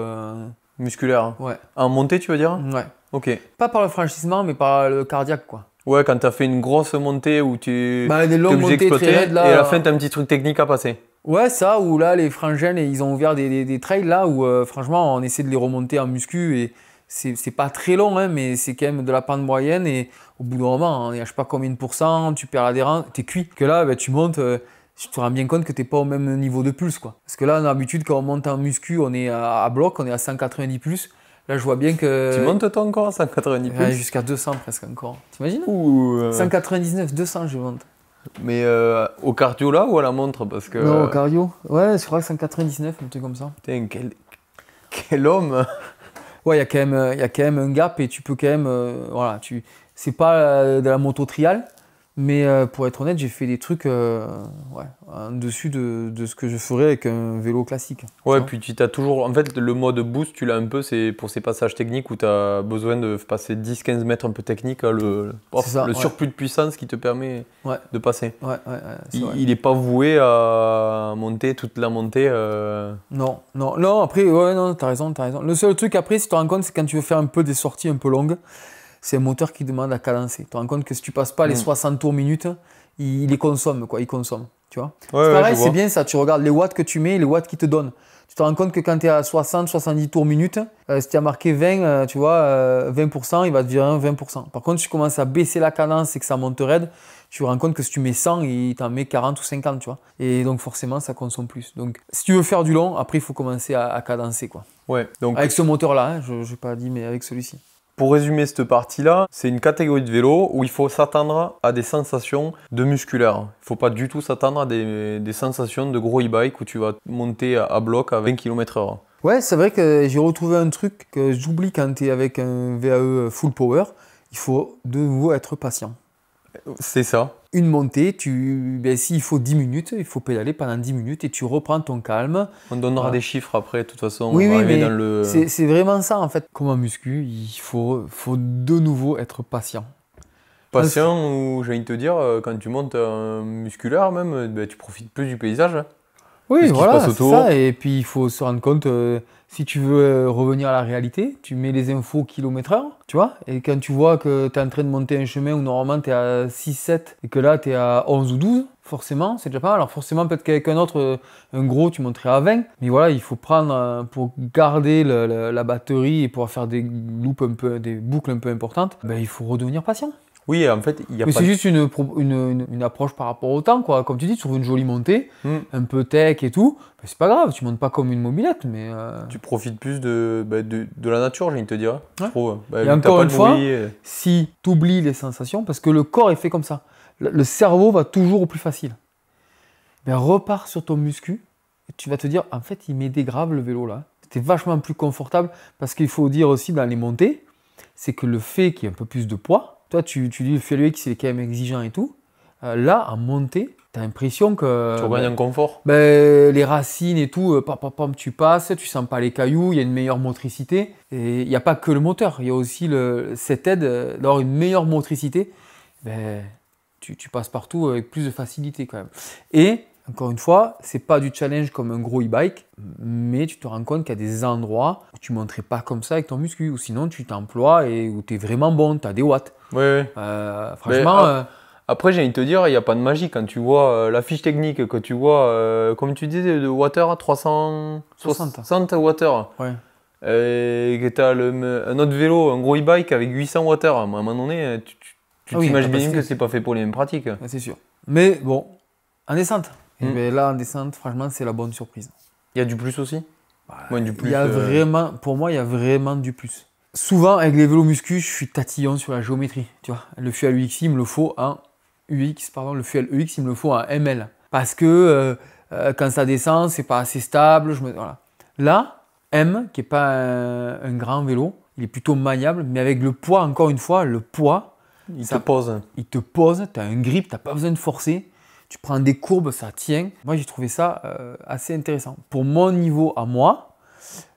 musculaire. Hein. Ouais. En montée, tu veux dire? Ouais. Ok. Pas par le franchissement, mais par le cardiaque, quoi. Ouais, quand tu as fait une grosse montée où tu des longues montées très raides, là, et à la fin, tu as un petit truc technique à passer. Ouais, ça, où là, les frangènes, ils ont ouvert des trails là où, franchement, on essaie de les remonter en muscu et c'est pas très long, hein, mais c'est quand même de la pente moyenne et au bout d'un moment, je sais pas combien de pourcents, tu perds l'adhérence, t'es cuit. Que là, tu montes, tu te rends bien compte que t'es pas au même niveau de pulse, quoi. Parce que là, d'habitude, quand on monte en muscu, on est à bloc, on est à 190 plus. Là, je vois bien que... Tu montes toi encore à 190 plus? Jusqu'à 200 presque encore. T'imagines? 199, 200, je monte. Mais au cardio là ou à la montre parce que... Non, au cardio. Ouais, je crois que 199, un truc comme ça. Putain, quel homme. Ouais, il y a quand même un gap et tu peux quand même... voilà, c'est pas de la moto trial, Mais pour être honnête, j'ai fait des trucs ouais, en dessus de ce que je ferais avec un vélo classique. Ouais, puis tu as toujours. En fait, le mode boost, tu l'as un peu, c'est pour ces passages techniques où tu as besoin de passer 10-15 mètres un peu techniques, le ça, ouais. surplus de puissance qui te permet Ouais. de passer. Il n'est pas voué à monter toute la montée. Non, après, ouais, non, t'as raison. Le seul truc après, si tu te rends compte, c'est quand tu veux faire un peu des sorties un peu longues, c'est un moteur qui demande à cadencer. Tu te rends compte que si tu passes pas les 60 tours minutes, il les consomme, quoi, il consomme, tu vois. Ouais, c'est pareil, je c'est vois. bien ça, tu regardes les watts que tu mets et les watts qu'ils te donnent. Tu te rends compte que quand tu es à 60-70 tours minutes, si tu as marqué 20, tu vois, 20%, il va te virer un 20%. Par contre, si tu commences à baisser la cadence et que ça monte raide, tu te rends compte que si tu mets 100, il t'en met 40 ou 50, tu vois. Et donc forcément, ça consomme plus. Donc si tu veux faire du long, après, il faut commencer à cadencer, quoi. Ouais, donc Avec ce moteur-là, hein, je n'ai pas dit, mais avec celui-ci. pour résumer cette partie-là, c'est une catégorie de vélo où il faut s'attendre à des sensations de musculaire. Il ne faut pas du tout s'attendre à des sensations de gros e-bike où tu vas monter à bloc à 20 km/h. Ouais, c'est vrai que j'ai retrouvé un truc que j'oublie quand tu es avec un VAE full power. Il faut de nouveau être patient. C'est ça. Une montée, s'il faut 10 minutes, il faut pédaler pendant 10 minutes et tu reprends ton calme. On donnera Voilà. des chiffres après, de toute façon. Oui, on va arriver mais dans le... c'est vraiment ça en fait. Comme en muscu, il faut de nouveau être patient. Patient ou j'ai envie de te dire, quand tu montes un musculaire même, ben, tu profites plus du paysage. Oui, ce qui se voilà, passe c'est autour. ça. Et puis il faut se rendre compte, si tu veux revenir à la réalité, tu mets les infos kilomètre-heure, tu vois. Et quand tu vois que tu es en train de monter un chemin où normalement tu es à 6-7 et que là tu es à 11 ou 12, forcément, c'est déjà pas mal. Alors forcément, peut-être qu'avec un autre, un gros, tu monterais à 20. Mais voilà, il faut prendre, pour garder la batterie et pouvoir faire des boucles un peu importantes, ben, il faut redevenir patient. Oui, en fait, il y a Mais pas c'est de- juste une approche par rapport au temps, quoi. Comme tu dis, tu trouves une jolie montée, un peu tech et tout, ben, c'est pas grave, tu montes pas comme une mobilette, mais... Tu profites plus de la nature, j'ai envie de te dire. Je Ouais. trouve. Bah, Et vu que t'as encore pas une de fois, bruit, si tu oublies les sensations, parce que le corps est fait comme ça, le cerveau va toujours au plus facile. Ben, repars sur ton muscu, et tu vas te dire, en fait, il m'aidait grave le vélo là. C'était vachement plus confortable, parce qu'il faut dire aussi dans les montées, c'est que le fait qu'il y ait un peu plus de poids, toi tu dis le FLX il est quand même exigeant et tout, là en montée, tu as l'impression que tu regagnes en confort. les racines et tout, tu passes, tu sens pas les cailloux, il y a une meilleure motricité. Et il n'y a pas que le moteur, il y a aussi cette aide d'avoir une meilleure motricité. Ben, tu passes partout avec plus de facilité quand même. Et encore une fois, c'est pas du challenge comme un gros e-bike, mais tu te rends compte qu'il y a des endroits où tu ne monterais pas comme ça avec ton muscu, ou sinon tu t'emploies et où tu es vraiment bon, tu as des watts. Ouais. Franchement, Après, j'ai envie de te dire, il n'y a pas de magie. Quand tu vois la fiche technique, que tu vois, comme tu disais, de water, 360 water, ouais. et que tu as un autre vélo, un gros e-bike avec 800 water, à un moment donné, tu Ah oui, t'imagines bien capacité. que c'est pas fait pour les mêmes pratiques. Ouais, c'est sûr. Mais bon, en descente. Et Mm. ben là, en descente, franchement, c'est la bonne surprise. Il y a du plus aussi. Ouais, du plus, Il y a vraiment, pour moi, il y a vraiment du plus. Souvent, avec les vélos muscu, je suis tatillon sur la géométrie. Tu vois, le Fuel UX, il me le faut en UX, pardon, le Fuel UX, il me le faut en ML. Parce que quand ça descend, c'est pas assez stable. Voilà. Là, M, qui n'est pas un grand vélo, il est plutôt maniable, mais avec le poids, encore une fois, le poids, il te pose. il te pose, tu as un grip, tu n'as pas besoin de forcer. Tu prends des courbes, ça tient. Moi, j'ai trouvé ça assez intéressant. Pour mon niveau à moi,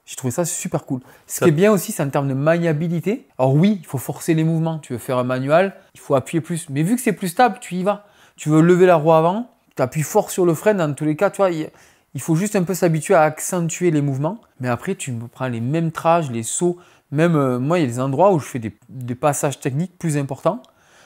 j'ai trouvé ça super cool. Ce qui est bien aussi, c'est en termes de maniabilité. Alors oui, il faut forcer les mouvements. Tu veux faire un manual, il faut appuyer plus. Mais vu que c'est plus stable, tu y vas. Tu veux lever la roue avant, tu appuies fort sur le frein. Dans tous les cas, tu vois, il faut juste un peu s'habituer à accentuer les mouvements. Mais après, tu prends les mêmes trages, les sauts. Même moi, il y a des endroits où je fais des passages techniques plus importants.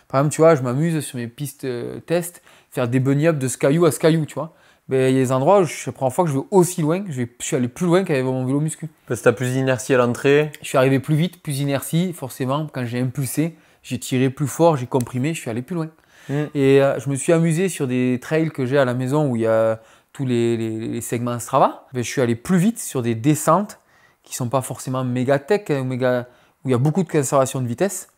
Par exemple, tu vois, je m'amuse sur mes pistes test, faire des bunny-up de ce caillou à ce caillou, tu vois. Mais il y a des endroits où c'est la première fois que je vais aussi loin, je suis allé plus loin qu'avec mon vélo muscu. Parce que tu as plus d'inertie à l'entrée. Je suis arrivé plus vite, plus d'inertie, forcément. Quand j'ai impulsé, j'ai tiré plus fort, j'ai comprimé, je suis allé plus loin. Et je me suis amusé sur des trails que j'ai à la maison où il y a tous les segments Strava. Je suis allé plus vite sur des descentes qui ne sont pas forcément méga tech, où il y a beaucoup de conservation de vitesse.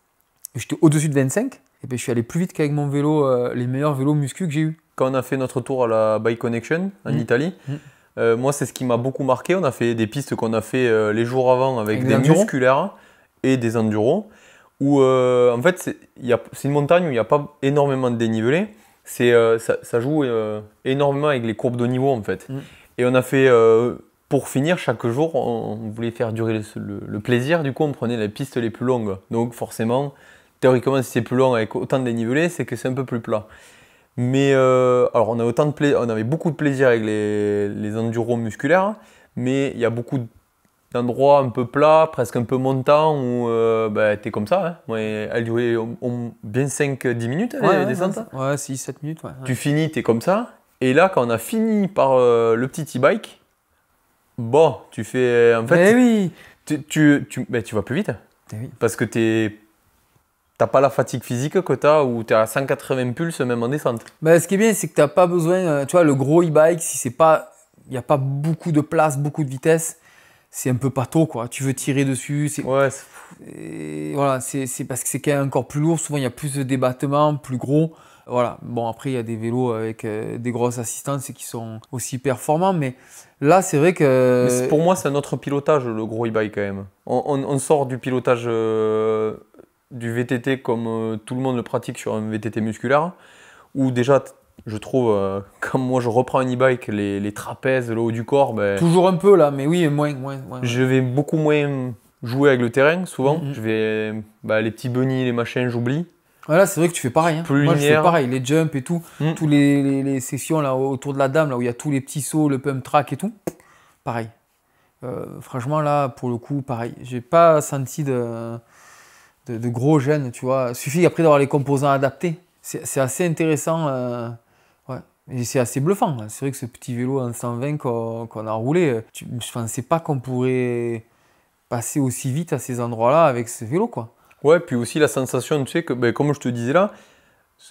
J'étais au-dessus de 25. Et ben, je suis allé plus vite qu'avec mon vélo, les meilleurs vélos muscu que j'ai eu. Quand on a fait notre tour à la Bike Connection en Italie, moi c'est ce qui m'a beaucoup marqué. On a fait des pistes qu'on a fait les jours avant avec des musculaires et des enduros, où en fait c'est une montagne où il n'y a pas énormément de dénivelé. Ça joue énormément avec les courbes de niveau en fait. Et on a fait, pour finir, chaque jour, on voulait faire durer le plaisir, du coup on prenait les pistes les plus longues. Donc forcément, théoriquement si c'est plus long avec autant de dénivelé, c'est que c'est un peu plus plat. Mais alors on avait beaucoup de plaisir avec les enduros musculaires, mais il y a beaucoup d'endroits un peu plats, presque un peu montants où t'es comme ça. Hein. Ouais, elle durait bien 5-10 minutes les descentes. Ouais, 6-7 minutes. Ouais. Tu finis, t'es comme ça. Et là, quand on a fini par le petit e-bike, bon, tu fais. En fait, oui. tu vas plus vite. Oui. Parce que t'as pas la fatigue physique que t'as où t'es à 180 pulses même en descente. Ce qui est bien, c'est que t'as pas besoin. Tu vois, le gros e-bike, si c'est pas. Il n'y a pas beaucoup de place, beaucoup de vitesse, c'est un peu pâteau, quoi. Tu veux tirer dessus. Ouais. Et voilà, c'est parce que c'est quand même encore plus lourd. Souvent, il y a plus de débattement, plus gros. Voilà. Bon, après, il y a des vélos avec des grosses assistances et qui sont aussi performants. Mais là, c'est vrai que. Mais pour moi, c'est un autre pilotage, le gros e-bike, quand même. On sort du pilotage du VTT comme tout le monde le pratique sur un VTT musculaire, où déjà, je trouve, quand moi je reprends un e-bike, les trapèzes, le haut du corps. Toujours un peu là, mais oui, moins. Je vais beaucoup moins jouer avec le terrain, souvent. Je vais. Les petits bunnies, les machins, j'oublie. Voilà, c'est vrai que tu fais pareil. Hein. Plus moi, linéaire. Je fais pareil, les jumps et tout. Tous les sessions là, autour de la dame, là où il y a tous les petits sauts, le pump track et tout. Pareil. Franchement, là, pour le coup, pareil. J'ai pas senti de gros gènes, tu vois. Il suffit après d'avoir les composants adaptés. C'est assez intéressant. Ouais. Et c'est assez bluffant. C'est vrai que ce petit vélo en 120 qu'on a roulé, je ne pensais pas qu'on pourrait passer aussi vite à ces endroits-là avec ce vélo, quoi. Ouais, puis aussi la sensation, tu sais, que comme je te disais là,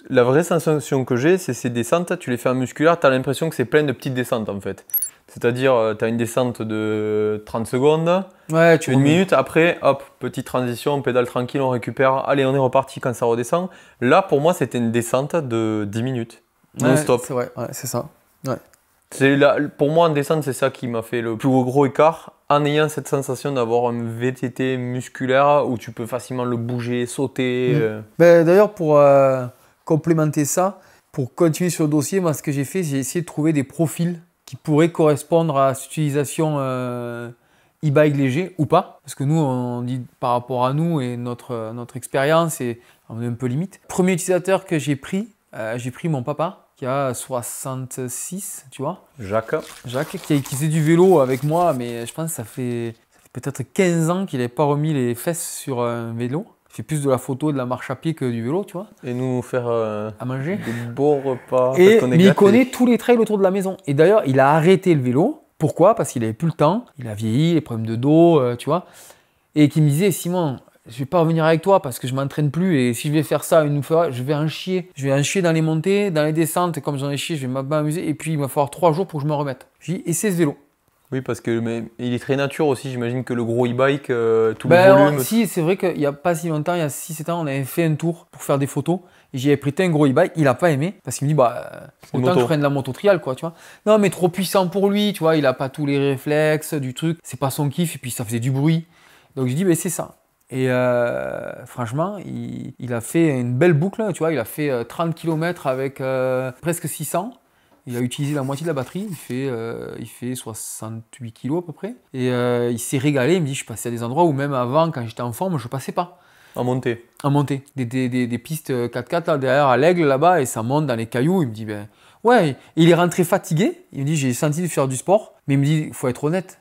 la vraie sensation que j'ai, c'est ces descentes, tu les fais en musculaire, tu as l'impression que c'est plein de petites descentes en fait. C'est-à-dire, tu as une descente de 30 secondes, ouais, une minute, après, hop, petite transition, on pédale tranquille, on récupère, allez, on est reparti quand ça redescend. Là, pour moi, c'était une descente de 10 minutes, non-stop. C'est vrai, ouais, c'est ça. Ouais. Pour moi, en descente, c'est ça qui m'a fait le plus gros écart, en ayant cette sensation d'avoir un VTT musculaire où tu peux facilement le bouger, sauter. D'ailleurs, pour complémenter ça, pour continuer sur le dossier, moi, ce que j'ai fait, j'ai essayé de trouver des profils qui pourraient correspondre à cette utilisation e-bike léger ou pas. Parce que nous, on dit par rapport à nous et notre expérience, et on est un peu limite. Premier utilisateur que j'ai pris mon papa, qui a 66, tu vois. Jacques, qui faisait du vélo avec moi, mais je pense que ça fait peut-être 15 ans qu'il n'avait pas remis les fesses sur un vélo. Il fait plus de la photo et de la marche à pied que du vélo, tu vois. Et nous faire à manger. Des beaux repas. Mais il connaît tous les trails autour de la maison. Et d'ailleurs, il a arrêté le vélo. Pourquoi? Parce qu'il n'avait plus le temps. Il a vieilli, les problèmes de dos, tu vois. Et qui me disait, Simon, je vais pas revenir avec toi parce que je m'entraîne plus et si je vais faire ça une fois, je vais en chier. Je vais en chier dans les montées, dans les descentes, et comme j'en ai chié, je vais m'amuser et puis il va falloir 3 jours pour que je me remette. J'ai dit, essaie ce vélo. Oui, parce que il est très nature aussi, j'imagine que le gros e-bike, tout le volume... Si, c'est vrai qu'il n'y a pas si longtemps, il y a 6-7 ans, on avait fait un tour pour faire des photos et j'y avais prêté un gros e-bike, il n'a pas aimé parce qu'il me dit, autant que je prenne de la moto trial, quoi, tu vois. Non, mais trop puissant pour lui, tu vois, il n'a pas tous les réflexes du truc, c'est pas son kiff et puis ça faisait du bruit. Donc je dis, c'est ça. Et franchement, il a fait une belle boucle, tu vois, il a fait 30 km avec presque 600. Il a utilisé la moitié de la batterie, il fait 68 kg à peu près. Et il s'est régalé, il me dit, je suis passé à des endroits où même avant, quand j'étais en forme, je passais pas. En montée. En montée. Des pistes 4x4 là, derrière à l'Aigle là-bas, et ça monte dans les cailloux. Il me dit, ouais, il est rentré fatigué. Il me dit, j'ai senti de faire du sport. Mais il me dit, il faut être honnête,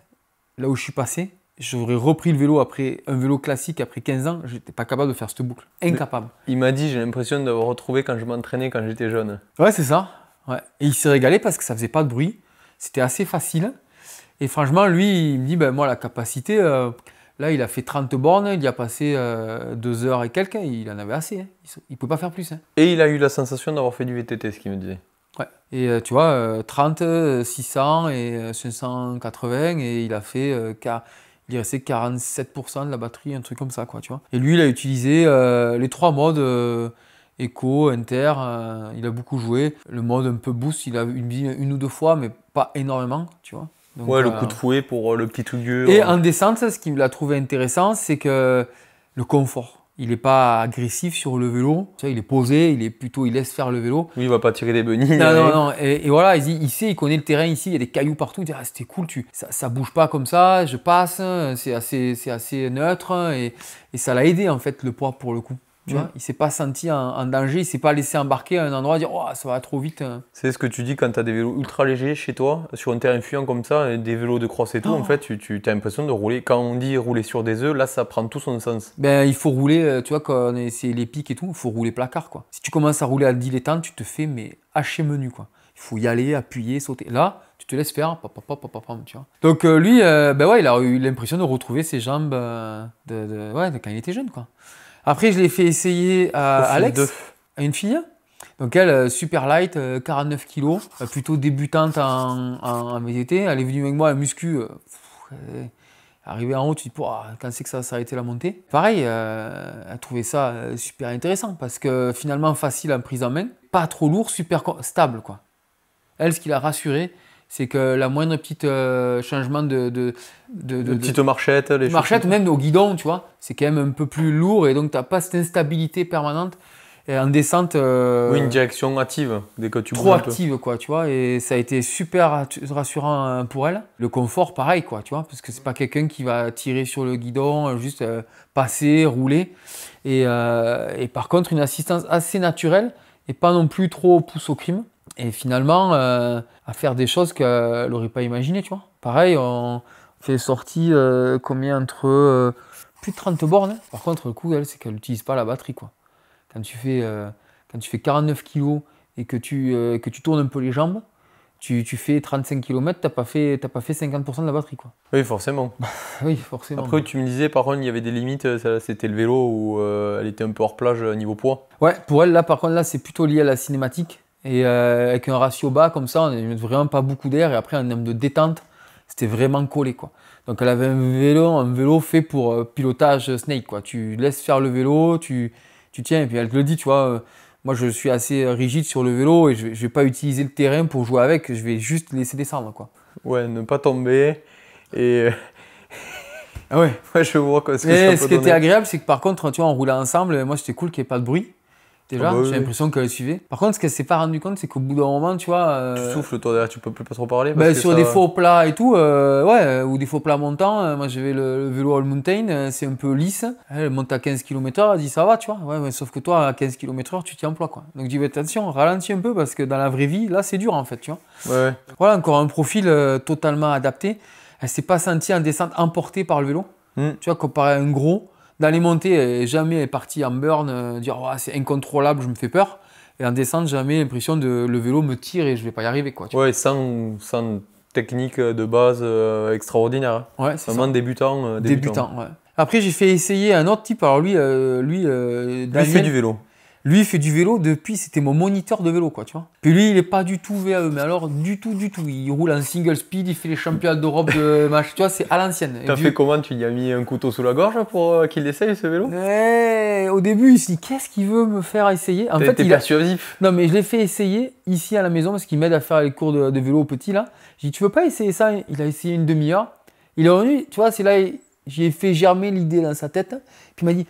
là où je suis passé, j'aurais repris le vélo après un vélo classique après 15 ans, j'étais pas capable de faire cette boucle. Incapable. Il m'a dit, j'ai l'impression d'avoir retrouvé quand je m'entraînais quand j'étais jeune. Ouais, c'est ça. Ouais. Et il s'est régalé parce que ça faisait pas de bruit. C'était assez facile. Et franchement, lui, il me dit, moi, la capacité, là, il a fait 30 bornes, il y a passé 2 heures et quelques, il en avait assez. Hein. Il ne pouvait pas faire plus. Hein. Et il a eu la sensation d'avoir fait du VTT, ce qu'il me disait. Ouais. Et tu vois, 30, 600 et 580, et il a fait... il restait 47% de la batterie, un truc comme ça, quoi, tu vois. Et lui, il a utilisé les 3 modes, Eco, Inter, il a beaucoup joué. Le mode un peu boost, il a une ou 2 fois, mais pas énormément, tu vois. Donc, ouais, le coup de fouet pour le petit tout dur. Et en descente, ce qui l'a trouvé intéressant, c'est que le confort. Il n'est pas agressif sur le vélo. Tu vois, il est posé, il laisse faire le vélo. Lui, il va pas tirer des benignes. Non. Et voilà, il connaît le terrain ici, il y a des cailloux partout. Il dit, c'était cool, ça bouge pas comme ça, je passe, c'est assez neutre. Et ça l'a aidé, en fait, le poids pour le coup. Tu vois, il s'est pas senti en danger, il s'est pas laissé embarquer à un endroit et dire oh, ça va trop vite. C'est ce que tu dis quand tu as des vélos ultra légers chez toi, sur un terrain fuyant comme ça, et des vélos de cross et tout, en fait, tu as l'impression de rouler. Quand on dit rouler sur des œufs, là, ça prend tout son sens. Ben, il faut rouler, tu vois, quand c'est les pics et tout, il faut rouler placard, quoi. Si tu commences à rouler à dilettante, tu te fais mais hacher menu, quoi. Il faut y aller, appuyer, sauter. Là, tu te laisses faire, tu vois. Donc lui, il a eu l'impression de retrouver ses jambes de quand il était jeune, quoi. Après, je l'ai fait essayer à Alex, à une fille. Donc elle, super light, 49 kg, plutôt débutante en VTT. Elle est venue avec moi à muscu. Arrivée en haut, tu te dis, quand c'est que ça va s'arrêter la montée. Pareil, elle trouvait ça super intéressant parce que finalement facile en prise en main, pas trop lourd, super stable, quoi. Elle, ce qui l'a rassurée, c'est que la moindre petite changement de petites marchettes, même au guidon, tu vois, c'est quand même un peu plus lourd et donc tu n'as pas cette instabilité permanente. Et en descente, oui, une direction active dès que tu trop active, quoi, tu vois, et ça a été super rassurant pour elle. Le confort, pareil, quoi, tu vois, parce que c'est pas quelqu'un qui va tirer sur le guidon, juste passer, rouler. Et par contre, une assistance assez naturelle et pas non plus trop pousse au crime. Et finalement, à faire des choses qu'elle n'aurait pas imaginées, tu vois. Pareil, on fait sortie entre plus de 30 bornes. Par contre, le coup, elle, c'est qu'elle n'utilise pas la batterie, quoi. Quand tu fais 49 kg et que tu tournes un peu les jambes, tu fais 35 km, t'as pas fait 50% de la batterie, quoi. Oui, forcément. Oui, forcément. Après, tu me disais, par contre, il y avait des limites, c'était le vélo où elle était un peu hors plage niveau poids. Ouais, pour elle, là, par contre, là, c'est plutôt lié à la cinématique. Et avec un ratio bas comme ça, on n'avait vraiment pas beaucoup d'air. Et après, en termes de détente, c'était vraiment collé, quoi. Donc elle avait un vélo fait pour pilotage Snake, quoi. Tu laisses faire le vélo, tu tiens. Et puis elle te le dit, tu vois, moi je suis assez rigide sur le vélo et je vais pas utiliser le terrain pour jouer avec, je vais juste laisser descendre, quoi. Ouais, ne pas tomber. Et ah ouais. Ouais, je vois quoi. Ce qui était agréable, c'est que par contre, tu vois, on roulait ensemble. Moi, c'était cool qu'il n'y ait pas de bruit. Déjà, j'ai l'impression qu'elle suivait. Par contre, ce qu'elle s'est pas rendu compte, c'est qu'au bout d'un moment, tu vois. Tu souffles, toi, derrière, tu peux plus pas trop parler. Sur des faux plats et tout, ou des faux plats montants. Moi, j'avais le vélo All Mountain, c'est un peu lisse. Elle monte à 15 km/h, elle dit ça va, tu vois. Ouais, mais sauf que toi, à 15 km/h, tu t'y emploies, quoi. Donc, je dis attention, ralentis un peu parce que dans la vraie vie, là, c'est dur, en fait, tu vois. Ouais. Voilà, encore un profil totalement adapté. Elle s'est pas sentie en descente emportée par le vélo. Tu vois, comparé à un gros. Dans les montées, jamais elle est partie en burn, dire c'est incontrôlable, je me fais peur. Et en descente, jamais l'impression de le vélo me tire et je vais pas y arriver, quoi. Ouais, sans technique de base extraordinaire. Ouais, c'est vraiment ça. débutant. Ouais. Après, j'ai fait essayer un autre type. Alors lui, il fait du vélo. Lui, il fait du vélo depuis, c'était mon moniteur de vélo, quoi, tu vois. Puis lui, il est pas du tout VAE, mais alors du tout. Il roule en single speed, il fait les championnats d'Europe de match, tu vois, c'est à l'ancienne. T'as fait comment? Tu lui as mis un couteau sous la gorge pour qu'il essaye ce vélo? Ouais, au début, il s'est dit, qu'est-ce qu'il veut me faire essayer? En fait, il a persuasif. Non, mais je l'ai fait essayer ici à la maison parce qu'il m'aide à faire les cours de vélo au petit, là. J'ai dit, tu veux pas essayer ça? Il a essayé une demi-heure. Il est revenu, tu vois, c'est là, j'ai fait germer l'idée dans sa tête. Puis il m'a dit,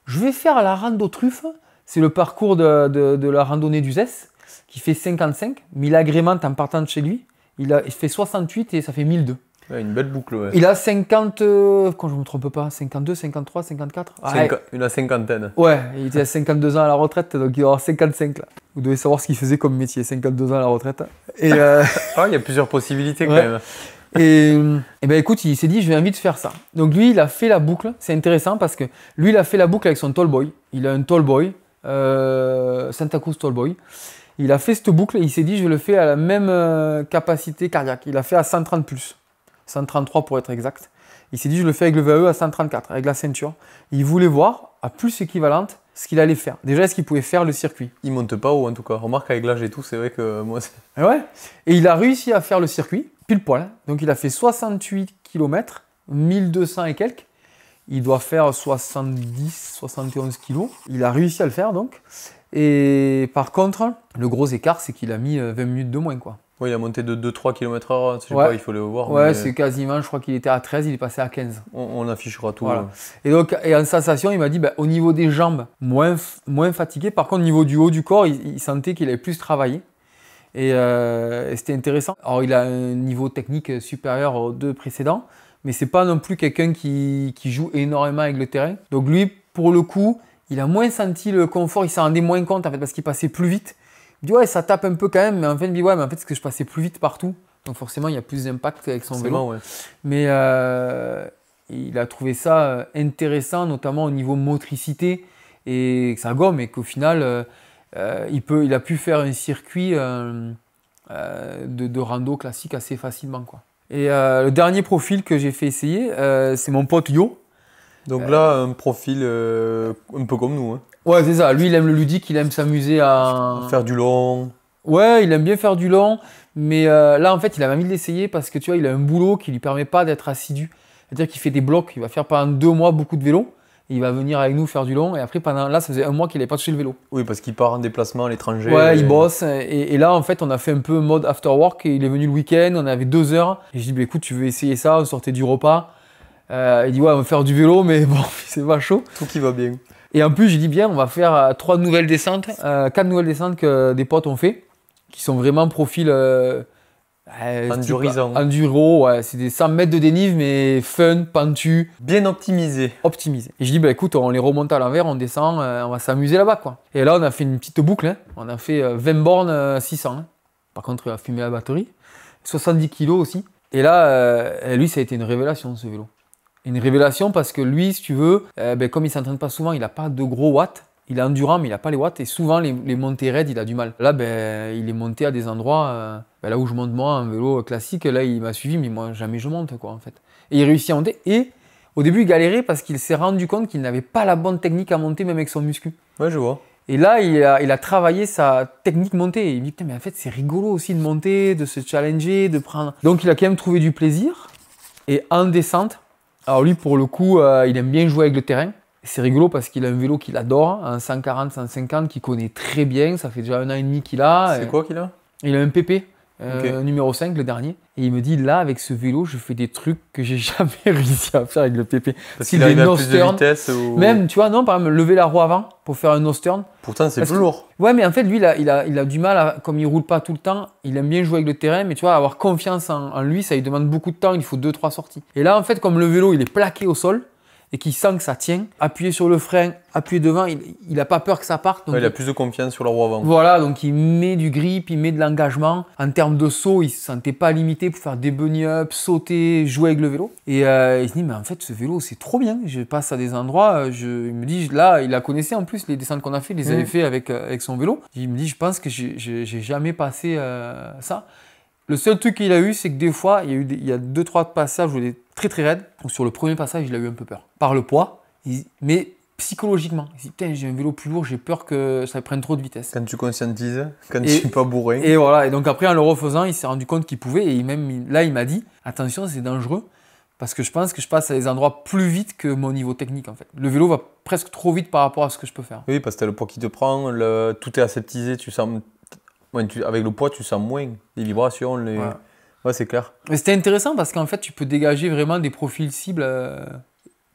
je vais faire la rando truffe. C'est le parcours de la randonnée du ZES qui fait 55, mais il agrémente en partant de chez lui. Il fait 68 et ça fait 1002. Ouais, une belle boucle, ouais. Il a 50, quand je ne me trompe pas, 52, 53, 54. Une cinquantaine. Ouais, il était à 52 ans à la retraite, donc il doit avoir 55 là. Vous devez savoir ce qu'il faisait comme métier, 52 ans à la retraite. Et il y a plusieurs possibilités quand même. Et ben écoute, il s'est dit, je vais envie de faire ça. Donc lui, il a fait la boucle. C'est intéressant parce que lui, il a fait la boucle avec son Tallboy. Il a un Tallboy. Santa Cruz Tallboy. Il a fait cette boucle et il s'est dit je le fais à la même capacité cardiaque. Il a fait à 130 plus, 133 pour être exact. Il s'est dit je le fais avec le VAE à 134 avec la ceinture. Il voulait voir à plus équivalente ce qu'il allait faire. Déjà est-ce qu'il pouvait faire le circuit. Il monte pas haut en tout cas. Remarque avec l'âge et tout, c'est vrai que moi c'est... Ouais. Et il a réussi à faire le circuit pile poil. Donc il a fait 68 km, 1200 et quelques. Il doit faire 70, 71 kilos. Il a réussi à le faire donc. Et par contre, le gros écart, c'est qu'il a mis 20 minutes de moins, quoi. Oui, il a monté de 2-3 km/h, je sais Ouais. pas, il faut le voir. Ouais, mais c'est quasiment, je crois qu'il était à 13, il est passé à 15. on affichera tout. Voilà. Et donc, et en sensation, il m'a dit, au niveau des jambes, moins fatigué. Par contre, au niveau du haut du corps, il sentait qu'il avait plus travaillé. Et c'était intéressant. Alors, il a un niveau technique supérieur aux deux précédents, mais c'est pas non plus quelqu'un qui joue énormément avec le terrain. Donc lui, pour le coup, il a moins senti le confort, il s'en rendait moins compte en fait, parce qu'il passait plus vite. Il dit ouais, ça tape un peu quand même, mais en fait, il dit ouais, mais en fait, c'est que je passais plus vite partout. Donc forcément, il y a plus d'impact avec son vélo. Ouais. Mais il a trouvé ça intéressant, notamment au niveau motricité, et que ça gomme, et qu'au final, il a pu faire un circuit de rando classique assez facilement, quoi. Et le dernier profil que j'ai fait essayer, c'est mon pote Yo. Donc là, un profil un peu comme nous. Hein. Ouais, c'est ça. Lui, il aime le ludique, il aime s'amuser à Faire du long. Ouais, il aime bien faire du long, mais là, en fait, il a envie de l'essayer parce que tu vois, il a un boulot qui lui permet pas d'être assidu. C'est-à-dire qu'il fait des blocs, il va faire pendant 2 mois beaucoup de vélo, et il va venir avec nous faire du long, et après, là, ça faisait 1 mois qu'il n'avait pas touché le vélo. Oui, parce qu'il part en déplacement à l'étranger. Ouais, il bosse, et là, en fait, on a fait un peu mode after work, et il est venu le week-end, on avait 2 heures, et je dis, écoute, tu veux essayer ça, on sortait du repas. Il dit, ouais, on va faire du vélo, mais bon, c'est pas chaud. Tout qui va bien. Et en plus, j'ai dit, bien, on va faire 4 nouvelles descentes que des potes ont fait, qui sont vraiment profils Endurisant. enduro, ouais, c'est des 100 mètres de dénive, mais fun, pentu, Bien optimisé. optimisé. Et je dis, écoute, on les remonte à l'envers, on descend, on va s'amuser là-bas, quoi. Et là, on a fait une petite boucle, hein. On a fait 20 bornes 600. Hein. Par contre, il a fumé la batterie. 70 kilos aussi. Et là, lui, ça a été une révélation, ce vélo. Une révélation parce que lui, si tu veux, comme il ne s'entraîne pas souvent, il n'a pas de gros watts. Il est endurant, mais il n'a pas les watts. Et souvent, les montées raides, il a du mal. Là, il est monté à des endroits, là où je monte moi, un vélo classique. Là, il m'a suivi, mais moi, jamais je monte, quoi, en fait. Et il réussit à monter. Et au début, il galérait parce qu'il s'est rendu compte qu'il n'avait pas la bonne technique à monter, même avec son muscu. Ouais, je vois. Et là, il a travaillé sa technique montée. Et il me dit, putain, mais en fait, c'est rigolo aussi de monter, de se challenger, de prendre. Donc, il a quand même trouvé du plaisir. Et en descente, alors lui, pour le coup, il aime bien jouer avec le terrain. C'est rigolo parce qu'il a un vélo qu'il adore, un 140, 150 qu'il connaît très bien. Ça fait déjà 1 an et demi qu'il a. C'est quoi qu'il a? Il a un PP, Ok. numéro 5, le dernier. Et il me dit, là, avec ce vélo, je fais des trucs que j'ai jamais réussi à faire avec le PP. Parce qu'il arrive à plus de vitesse ou... Même, tu vois, non, par exemple, lever la roue avant pour faire un nose turn. Pourtant, c'est Parce plus que- lourd. Ouais, mais en fait, lui, il a du mal, comme il roule pas tout le temps, il aime bien jouer avec le terrain, mais tu vois, avoir confiance en lui, ça lui demande beaucoup de temps, il faut 2-3 sorties. Et là, en fait, comme le vélo, il est plaqué au sol, et qu'il sent que ça tient, appuyer sur le frein, appuyer devant, il n'a pas peur que ça parte. Donc Ouais, il a plus de confiance sur la roue avant. voilà, donc il met du grip, il met de l'engagement. En termes de saut, il ne se sentait pas limité pour faire des bunny-up, sauter, jouer avec le vélo. Et il se dit, mais en fait, ce vélo, c'est trop bien. Je passe à des endroits, il me dit, là, il a connaissé en plus les descentes qu'on a fait, il les avait fait avec son vélo. Il me dit, je pense que j'ai jamais passé ça. Le seul truc qu'il a eu, c'est que des fois, il y a 2-3 passages où il est très très raide. Sur le premier passage, il a eu un peu peur. Par le poids, mais psychologiquement. Il se dit, putain, j'ai un vélo plus lourd, j'ai peur que ça prenne trop de vitesse. Quand tu conscientises, quand Et- tu suis pas bourré. Et voilà, et donc après, en le refaisant, il s'est rendu compte qu'il pouvait. Et là, il m'a dit, attention, c'est dangereux. Parce que je pense que je passe à des endroits plus vite que mon niveau technique, en fait. Le vélo va presque trop vite par rapport à ce que je peux faire. Oui, parce que t'as le poids qui te prend, tout est aseptisé, tu sens... Ouais, avec le poids, tu sens moins les vibrations, les... Ouais. Ouais, c'est clair. Mais c'était intéressant parce qu'en fait, tu peux dégager vraiment des profils cibles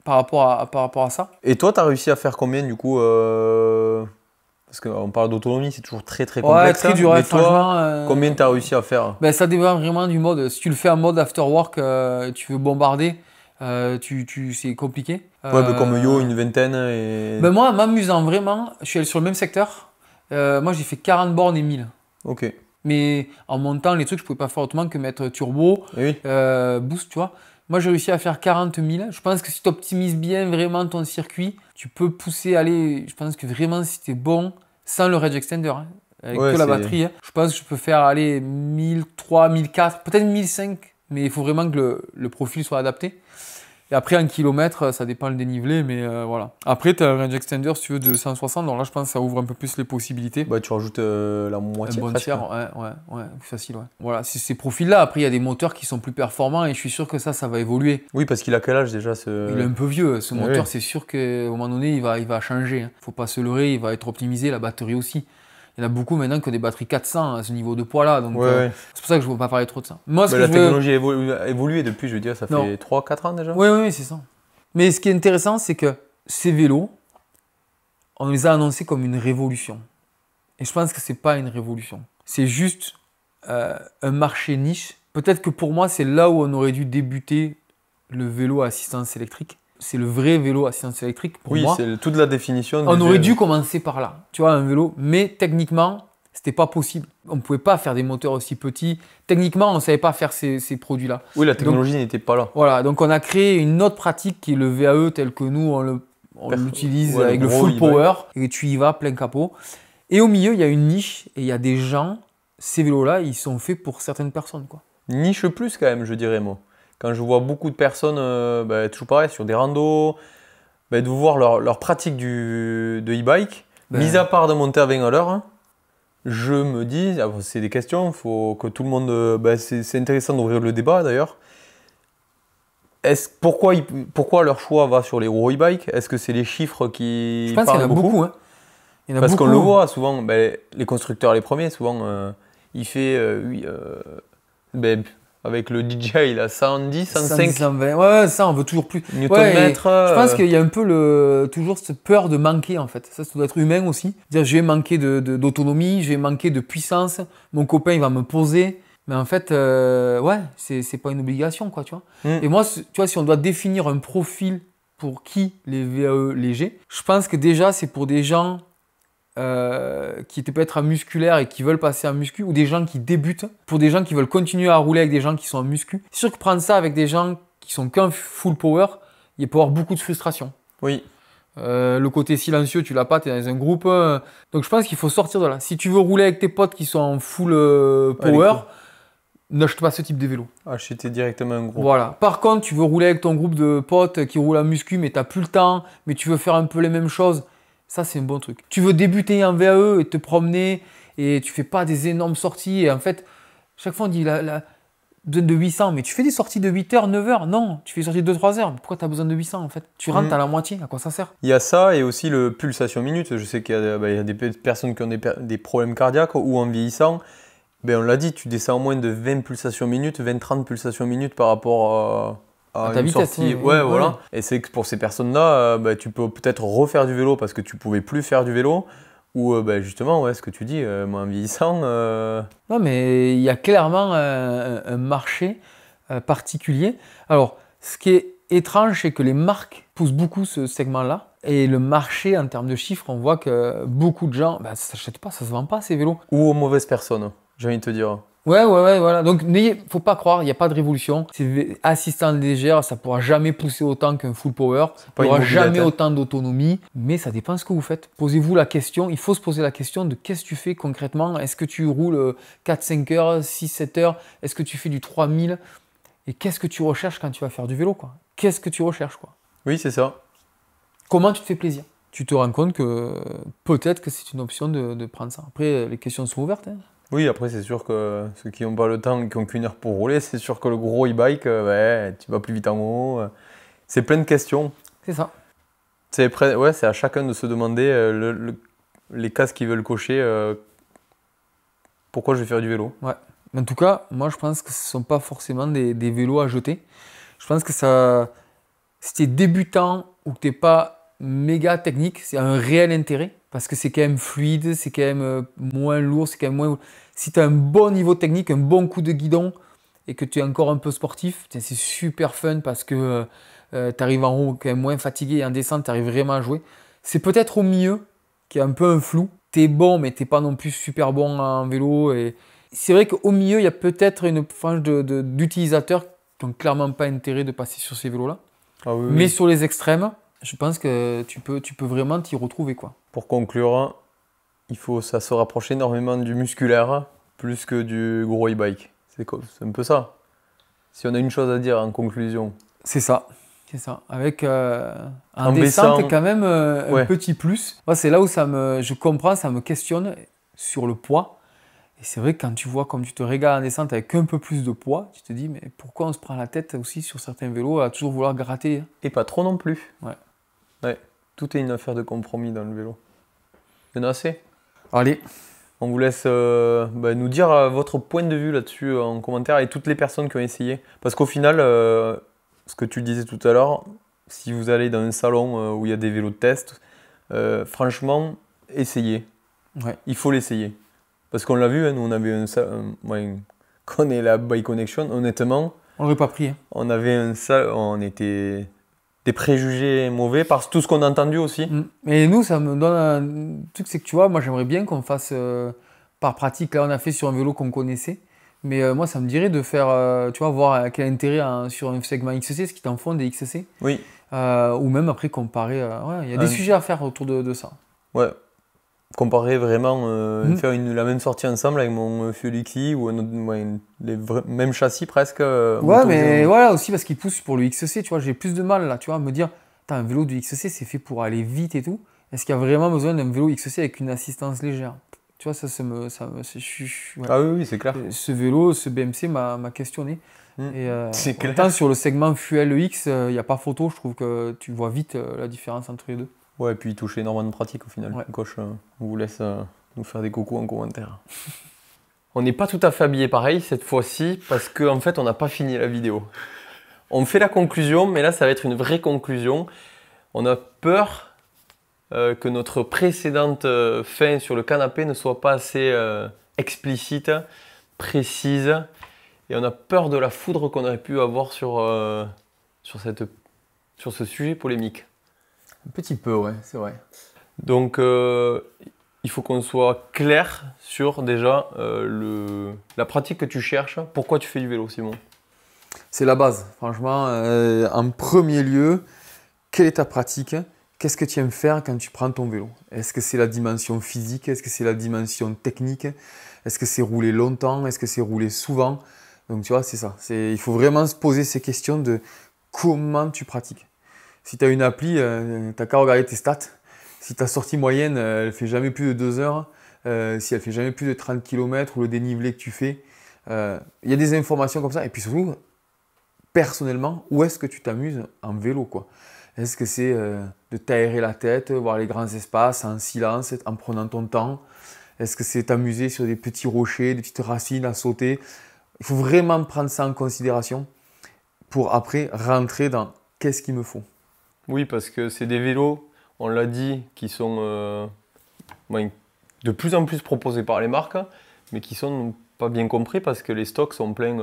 par rapport à ça. Et toi, t'as réussi à faire combien du coup Parce qu'on parle d'autonomie, c'est toujours très très Ouais, complexe. très hein. dur, Mais franchement. toi, combien t'as réussi à faire? Ben, ça dépend vraiment du mode. Si tu le fais en mode after work, tu veux bombarder, c'est compliqué. Ouais, bah, comme Yo, une vingtaine et... Ben, moi, m'amusant vraiment, je suis allé sur le même secteur. Moi, j'ai fait 40 bornes et 1000. Ok. Mais en montant les trucs, je pouvais pas faire autrement que mettre turbo, Et oui. boost, tu vois. Moi, j'ai réussi à faire 40 000. Je pense que si tu optimises bien vraiment ton circuit, tu peux pousser, aller. Je pense que vraiment, si tu es bon, sans le range extender, hein, avec Ouais, que la c'est- batterie, hein, je pense que je peux faire aller 1003, 1004, peut-être 1005, mais il faut vraiment que le profil soit adapté. Et après, en kilomètres, ça dépend le dénivelé, mais voilà. Après, tu as un range extender, si tu veux, de 160, donc là, je pense que ça ouvre un peu plus les possibilités. Bah, tu rajoutes la Un moitié bon presque. tiers, ouais, facile, ouais. Voilà, c'est ces profils-là. Après, il y a des moteurs qui sont plus performants et je suis sûr que ça va évoluer. Oui, parce qu'il a quel âge déjà Il est un peu vieux, ce oui. moteur, c'est sûr qu'à un moment donné, il va changer. Hein. Faut pas se leurrer, il va être optimisé, la batterie aussi. Il y en a beaucoup maintenant qui ont des batteries 400 à ce niveau de poids-là. Donc, Ouais. c'est pour ça que je ne veux pas parler trop de ça. Moi, La technologie a évolué depuis, je veux dire, ça fait 3-4 ans déjà. Oui, c'est ça. Mais ce qui est intéressant, c'est que ces vélos, on les a annoncés comme une révolution. Et je pense que ce n'est pas une révolution. C'est juste un marché niche. Peut-être que pour moi, c'est là où on aurait dû débuter le vélo à assistance électrique. C'est le vrai vélo à assistance électrique pour moi. Oui, c'est toute la définition. On aurait dû commencer par là, tu vois, un vélo. Mais techniquement, c'était pas possible. On ne pouvait pas faire des moteurs aussi petits. Techniquement, on ne savait pas faire ces produits-là. Oui, la technologie n'était pas là. Voilà, donc on a créé une autre pratique qui est le VAE tel que nous, on l'utilise avec le full power. Et tu y vas plein capot. Et au milieu, il y a une niche et il y a des gens, ces vélos-là, ils sont faits pour certaines personnes, quoi. Niche plus quand même, je dirais, moi. Quand je vois beaucoup de personnes, toujours pareil, sur des randos, de voir leur pratique de e-bike, mis à part de monter à 20 à l'heure, hein, je me dis, c'est des questions, il faut que tout le monde... c'est intéressant d'ouvrir le débat d'ailleurs. Pourquoi leur choix va sur les gros e-bikes? Est-ce que c'est les chiffres qui Je pense qu'il y en a beaucoup, hein. Parce qu'on le voit souvent, les constructeurs les premiers, souvent, il fait... avec le DJI, il a 110, 105. 120. Ouais, ça, on veut toujours plus. Newton-mètre. Je pense qu'il y a un peu toujours cette peur de manquer, en fait. Ça doit être humain aussi. Dire, je vais manquer d'autonomie, je vais manquer de puissance, mon copain, il va me poser. Mais en fait, c'est pas une obligation, quoi, tu vois. Et moi, tu vois, si on doit définir un profil pour qui les VAE légers, je pense que déjà, c'est pour des gens qui étaient peut-être à musculaire et qui veulent passer à muscu, ou des gens qui débutent, pour des gens qui veulent continuer à rouler avec des gens qui sont en muscu. C'est sûr que prendre ça avec des gens qui sont qu'un full power, il peut y avoir beaucoup de frustration. Oui. Le côté silencieux, tu l'as pas, tu es dans un groupe. Donc je pense qu'il faut sortir de là. Si tu veux rouler avec tes potes qui sont en full power, n'achète pas ce type de vélo. Acheter directement un gros. Voilà. Par contre, tu veux rouler avec ton groupe de potes qui roulent en muscu, mais tu n'as plus le temps, mais tu veux faire un peu les mêmes choses. Ça, c'est un bon truc. Tu veux débuter en VAE et te promener et tu fais pas des énormes sorties. Et en fait, chaque fois, on dit besoin de 800, mais tu fais des sorties de 8h, 9h. Non, tu fais des sorties de 2-3 heures. Pourquoi tu as besoin de 800 en fait? Tu rentres à la moitié. À quoi ça sert? Il y a ça et aussi le pulsation minute. Je sais qu'il y a des personnes qui ont des problèmes cardiaques ou en vieillissant. On l'a dit, tu descends moins de 20 pulsations minutes, 20-30 pulsations minutes par rapport à ta une vitesse, sortie. Voilà. Et c'est que pour ces personnes-là, tu peux peut-être refaire du vélo parce que tu pouvais plus faire du vélo. Ou justement, ce que tu dis, moi en vieillissant... Non, mais il y a clairement un marché particulier. Alors, ce qui est étrange, c'est que les marques poussent beaucoup ce segment-là. Et le marché, en termes de chiffres, on voit que beaucoup de gens, ça ne s'achète pas, ça ne se vend pas ces vélos. Ou aux mauvaises personnes, j'ai envie de te dire. Ouais, voilà. Donc, faut pas croire, il n'y a pas de révolution. C'est assistance légère, ça pourra jamais pousser autant qu'un full power. Il n'y aura jamais autant d'autonomie. Mais ça dépend de ce que vous faites. Posez-vous la question, il faut se poser la question de qu'est-ce que tu fais concrètement. Est-ce que tu roules 4-5 heures, 6-7 heures? Est-ce que tu fais du 3000? Et qu'est-ce que tu recherches quand tu vas faire du vélo, quoi? Qu'est-ce que tu recherches, quoi? Oui, c'est ça. Comment tu te fais plaisir? Tu te rends compte que peut-être que c'est une option de prendre ça. Après, les questions sont ouvertes, hein. Oui, après, c'est sûr que ceux qui n'ont pas le temps, qui n'ont qu'une heure pour rouler, c'est sûr que le gros e-bike, tu vas plus vite en haut. C'est plein de questions. C'est ça. C'est à chacun de se demander les cases qu'ils veulent cocher. Pourquoi je vais faire du vélo? Ouais. En tout cas, moi, je pense que ce ne sont pas forcément des vélos à jeter. Je pense que ça, si tu es débutant ou que tu n'es pas méga technique, c'est un réel intérêt. Parce que c'est quand même fluide, c'est quand même moins lourd, c'est quand même moins... Si tu as un bon niveau technique, un bon coup de guidon et que tu es encore un peu sportif, c'est super fun parce que tu arrives en haut quand même moins fatigué et en descente, tu arrives vraiment à jouer. C'est peut-être au milieu qui est un peu un flou. Tu es bon, mais tu n'es pas non plus super bon en vélo. Et c'est vrai qu'au milieu, il y a peut-être une frange d'utilisateurs qui n'ont clairement pas intérêt de passer sur ces vélos-là. Ah oui, mais sur les extrêmes, je pense que tu peux vraiment t'y retrouver, quoi. Pour conclure, ça se rapproche énormément du musculaire plus que du gros e-bike. C'est un peu ça. Si on a une chose à dire en conclusion. C'est ça. Avec en descente, quand même un petit plus. Moi, c'est là où je comprends, ça me questionne sur le poids. Et c'est vrai que quand tu vois comme tu te régales en descente avec un peu plus de poids, tu te dis, mais pourquoi on se prend la tête aussi sur certains vélos à toujours vouloir gratter? Et pas trop non plus. Ouais. Tout est une affaire de compromis dans le vélo. Il y en a assez. Allez, On vous laisse nous dire votre point de vue là-dessus en commentaire et toutes les personnes qui ont essayé. Parce qu'au final, ce que tu disais tout à l'heure, si vous allez dans un salon où il y a des vélos de test, franchement, essayez. Ouais. Il faut l'essayer. Parce qu'on l'a vu, hein, nous on avait quand on est la Bike Connection, honnêtement, On l'aurait pas pris. Hein. on était des préjugés mauvais par tout ce qu'on a entendu aussi. Et nous, ça me donne un truc, c'est que tu vois, moi j'aimerais bien qu'on fasse par pratique. Là, on a fait sur un vélo qu'on connaissait. Mais moi, ça me dirait de faire, tu vois, voir quel intérêt sur un segment XC, ce qu'ils t'en font des XC. Oui. Ou même après comparer. Ouais, il y a des sujets à faire autour de ça. Ouais. Comparer vraiment, faire la même sortie ensemble avec mon Fuel XI ou les mêmes châssis presque. Ouais, mais voilà aussi parce qu'ils poussent pour le XC, tu vois, j'ai plus de mal là, tu vois, à me dire, un vélo du XC, c'est fait pour aller vite et tout. Est-ce qu'il y a vraiment besoin d'un vélo XC avec une assistance légère? Tu vois, ouais. Ah oui, c'est clair. Ce vélo, ce BMC m'a questionné. Et c'est clair. autant sur le segment Fuel X, il n'y a pas photo, je trouve que tu vois vite la différence entre les deux. Ouais, et puis il touche énormément de pratique au final. Ouais. Coach, on vous laisse nous faire des coucous en commentaire. On n'est pas tout à fait habillé pareil cette fois-ci parce qu'en fait on n'a pas fini la vidéo. On fait la conclusion, mais là ça va être une vraie conclusion. On a peur que notre précédente fin sur le canapé ne soit pas assez explicite, précise. Et on a peur de la foudre qu'on aurait pu avoir sur ce sujet polémique. Un petit peu, ouais, c'est vrai. Donc, il faut qu'on soit clair sur déjà la pratique que tu cherches. Pourquoi tu fais du vélo, Simon? C'est la base. Franchement, en premier lieu, quelle est ta pratique? Qu'est-ce que tu aimes faire quand tu prends ton vélo? Est-ce que c'est la dimension physique? Est-ce que c'est la dimension technique? Est-ce que c'est rouler longtemps? Est-ce que c'est rouler souvent? Donc, tu vois, c'est ça. Il faut vraiment se poser ces questions de comment tu pratiques. Si tu as une appli, tu n'as qu'à regarder tes stats. Si ta sortie moyenne, elle ne fait jamais plus de 2 heures, si elle ne fait jamais plus de 30 km ou le dénivelé que tu fais, il y a des informations comme ça. Et puis surtout, personnellement, où est-ce que tu t'amuses en vélo, quoi? Est-ce que c'est de t'aérer la tête, voir les grands espaces en silence, en prenant ton temps? Est-ce que c'est t'amuser sur des petits rochers, des petites racines à sauter? Il faut vraiment prendre ça en considération pour après rentrer dans qu'est-ce qu'il me faut. Oui, parce que c'est des vélos, on l'a dit, qui sont de plus en plus proposés par les marques, mais qui sont pas bien compris parce que les stocks sont pleins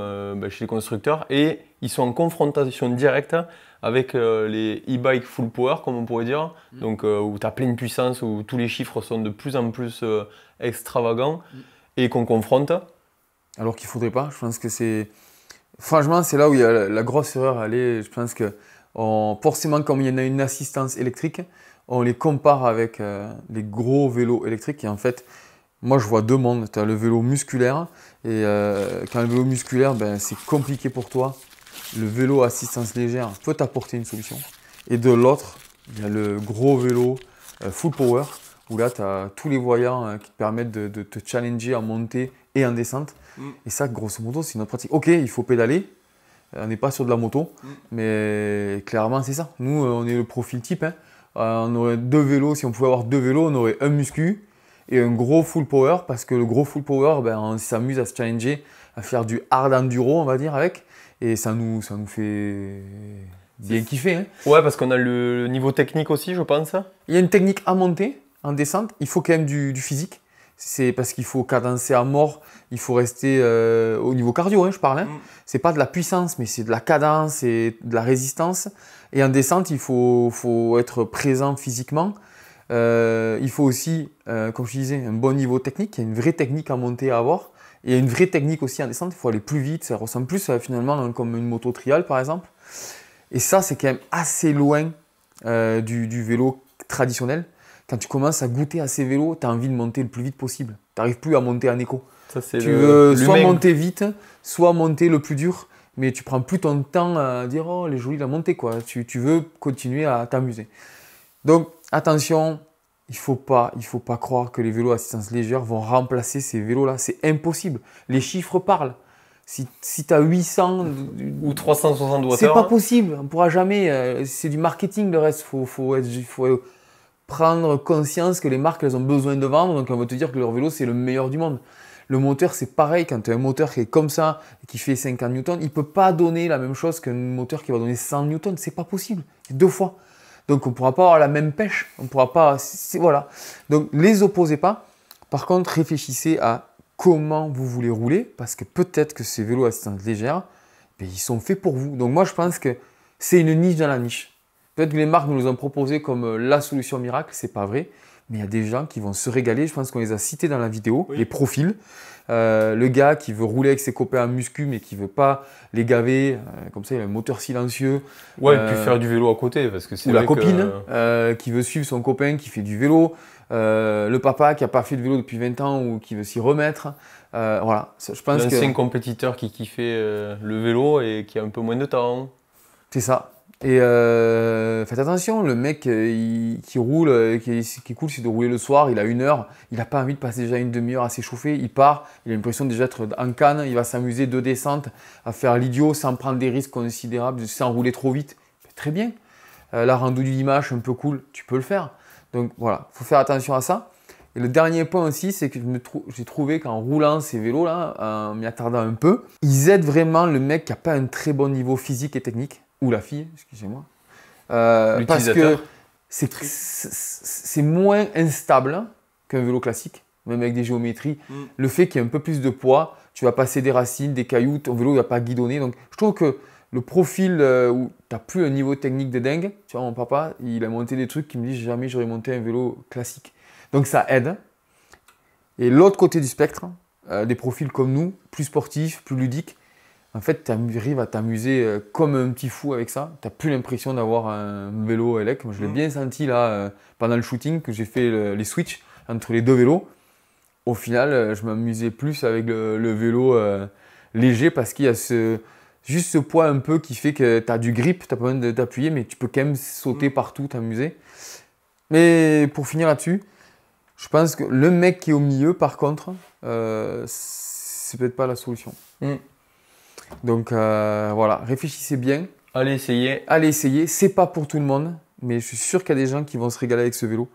chez les constructeurs et ils sont en confrontation directe avec les e-bike full power, comme on pourrait dire, donc où tu as pleine puissance, où tous les chiffres sont de plus en plus extravagants et qu'on confronte. Alors qu'il ne faudrait pas, je pense que c'est... Franchement, c'est là où il y a la grosse erreur. Je pense que forcément, comme il y en a une assistance électrique, on les compare avec les gros vélos électriques. Et en fait, moi, je vois deux mondes. Tu as le vélo musculaire. Et quand le vélo musculaire, c'est compliqué pour toi. Le vélo assistance légère peut t'apporter une solution. Et de l'autre, il y a le gros vélo full power, où là, tu as tous les voyants qui te permettent de te challenger en montée et en descente. Et ça, grosso modo, c'est notre pratique. Ok, il faut pédaler. On n'est pas sur de la moto, mais clairement, c'est ça. Nous, on est le profil type. Hein. On aurait deux vélos. Si on pouvait avoir deux vélos, on aurait un muscu et un gros full power. Parce que le gros full power, on s'amuse à se challenger, à faire du hard enduro, on va dire, avec. Et ça nous fait bien kiffer. Hein. Ouais, parce qu'on a le niveau technique aussi, je pense. Il y a une technique à monter, en descente. Il faut quand même du physique. C'est parce qu'il faut cadencer à mort, il faut rester au niveau cardio, hein, je parle. Hein. C'est pas de la puissance, mais c'est de la cadence et de la résistance. Et en descente, il faut être présent physiquement. Il faut aussi, comme je disais, un bon niveau technique. Il y a une vraie technique à monter à avoir. Et il y a une vraie technique aussi en descente. Il faut aller plus vite. Ça ressemble plus finalement comme une moto trial, par exemple. Et ça, c'est quand même assez loin du vélo traditionnel. Quand tu commences à goûter à ces vélos, tu as envie de monter le plus vite possible. Tu n'arrives plus à monter en éco. Ça, tu veux soit monter vite, soit monter le plus dur, mais tu prends plus ton temps à dire « Oh, elle est jolie la montée ». Tu veux continuer à t'amuser. Donc, attention, il ne faut pas croire que les vélos à assistance légère vont remplacer ces vélos-là. C'est impossible. Les chiffres parlent. Si tu as 800 ou 360 watts, c'est pas possible. On ne pourra jamais. C'est du marketing le reste. Faut prendre conscience que les marques, elles ont besoin de vendre, donc on va te dire que leur vélo, c'est le meilleur du monde. Le moteur, c'est pareil, quand tu as un moteur qui est comme ça, et qui fait 50 newtons, il ne peut pas donner la même chose qu'un moteur qui va donner 100 newtons, c'est pas possible, c'est 2 fois. Donc on ne pourra pas avoir la même pêche, on pourra pas, voilà. Donc les opposez pas, par contre réfléchissez à comment vous voulez rouler, parce que peut-être que ces vélos à assistance légère, ben, ils sont faits pour vous. Donc moi je pense que c'est une niche dans la niche. Peut-être que les marques nous les ont proposés comme la solution miracle, c'est pas vrai. Mais il y a des gens qui vont se régaler. Je pense qu'on les a cités dans la vidéo, oui. Les profils. Le gars qui veut rouler avec ses copains en muscu, mais qui ne veut pas les gaver. Comme ça, il a un moteur silencieux. Ouais, et puis faire du vélo à côté. Parce que c'est ou la copine qui veut suivre son copain qui fait du vélo. Le papa qui n'a pas fait de vélo depuis 20 ans ou qui veut s'y remettre. Voilà, je pense que... L'ancien compétiteur qui kiffait le vélo et qui a un peu moins de temps. C'est ça. Et faites attention, le mec qui roule, qui est cool, c'est de rouler le soir, il a 1 heure, il n'a pas envie de passer déjà une demi-heure à s'échauffer, il part, il a l'impression déjà d'être en canne, il va s'amuser 2 descentes, à faire l'idiot sans prendre des risques considérables, sans rouler trop vite. Très bien. La rando du dimanche, un peu cool, tu peux le faire. Donc voilà, il faut faire attention à ça. Et le dernier point aussi, c'est que j'ai trouvé qu'en roulant ces vélos-là, en m'y attardant un peu, ils aident vraiment le mec qui n'a pas un très bon niveau physique et technique. Ou la fille, excusez-moi. Parce que c'est moins instable qu'un vélo classique, même avec des géométries. Le fait qu'il y ait un peu plus de poids, tu vas passer des racines, des cailloux, ton vélo ne va pas guidonner. Donc je trouve que le profil où tu n'as plus un niveau technique de dingue, tu vois, mon papa, il a monté des trucs qui me disent jamais j'aurais monté un vélo classique. Donc ça aide. Et l'autre côté du spectre, des profils comme nous, plus sportifs, plus ludiques, en fait, tu arrives à t'amuser comme un petit fou avec ça. Tu n'as plus l'impression d'avoir un vélo élec. Moi, je l'ai bien senti là pendant le shooting que j'ai fait les switches entre les 2 vélos. Au final, je m'amusais plus avec le vélo léger parce qu'il y a juste ce poids un peu qui fait que tu as du grip, tu n'as pas besoin de t'appuyer, mais tu peux quand même sauter partout, t'amuser. Mais pour finir là-dessus, je pense que le mec qui est au milieu, par contre, c'est peut-être pas la solution. Donc voilà, réfléchissez bien. Allez essayer. Allez essayer. C'est pas pour tout le monde, mais je suis sûr qu'il y a des gens qui vont se régaler avec ce vélo.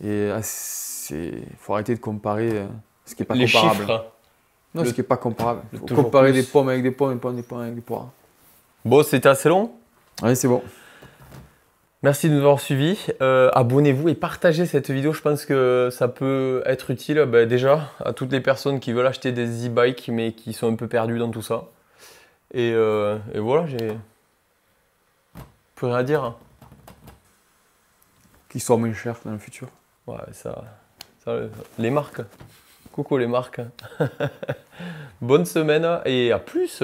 Et il faut arrêter de comparer ce qui n'est pas comparable. Chiffres. Non, ce qui n'est pas comparable. Il faut comparer des pommes avec des pommes et pas des pommes avec des poires. Bon, c'était assez long. Allez, c'est bon. Merci de nous avoir suivis. Abonnez-vous et partagez cette vidéo. Je pense que ça peut être utile déjà à toutes les personnes qui veulent acheter des e-bikes mais qui sont un peu perdues dans tout ça. Et voilà, j'ai plus rien à dire. Qui soit moins cher dans le futur. Ouais, ça les marques. Coucou les marques. Bonne semaine et à plus.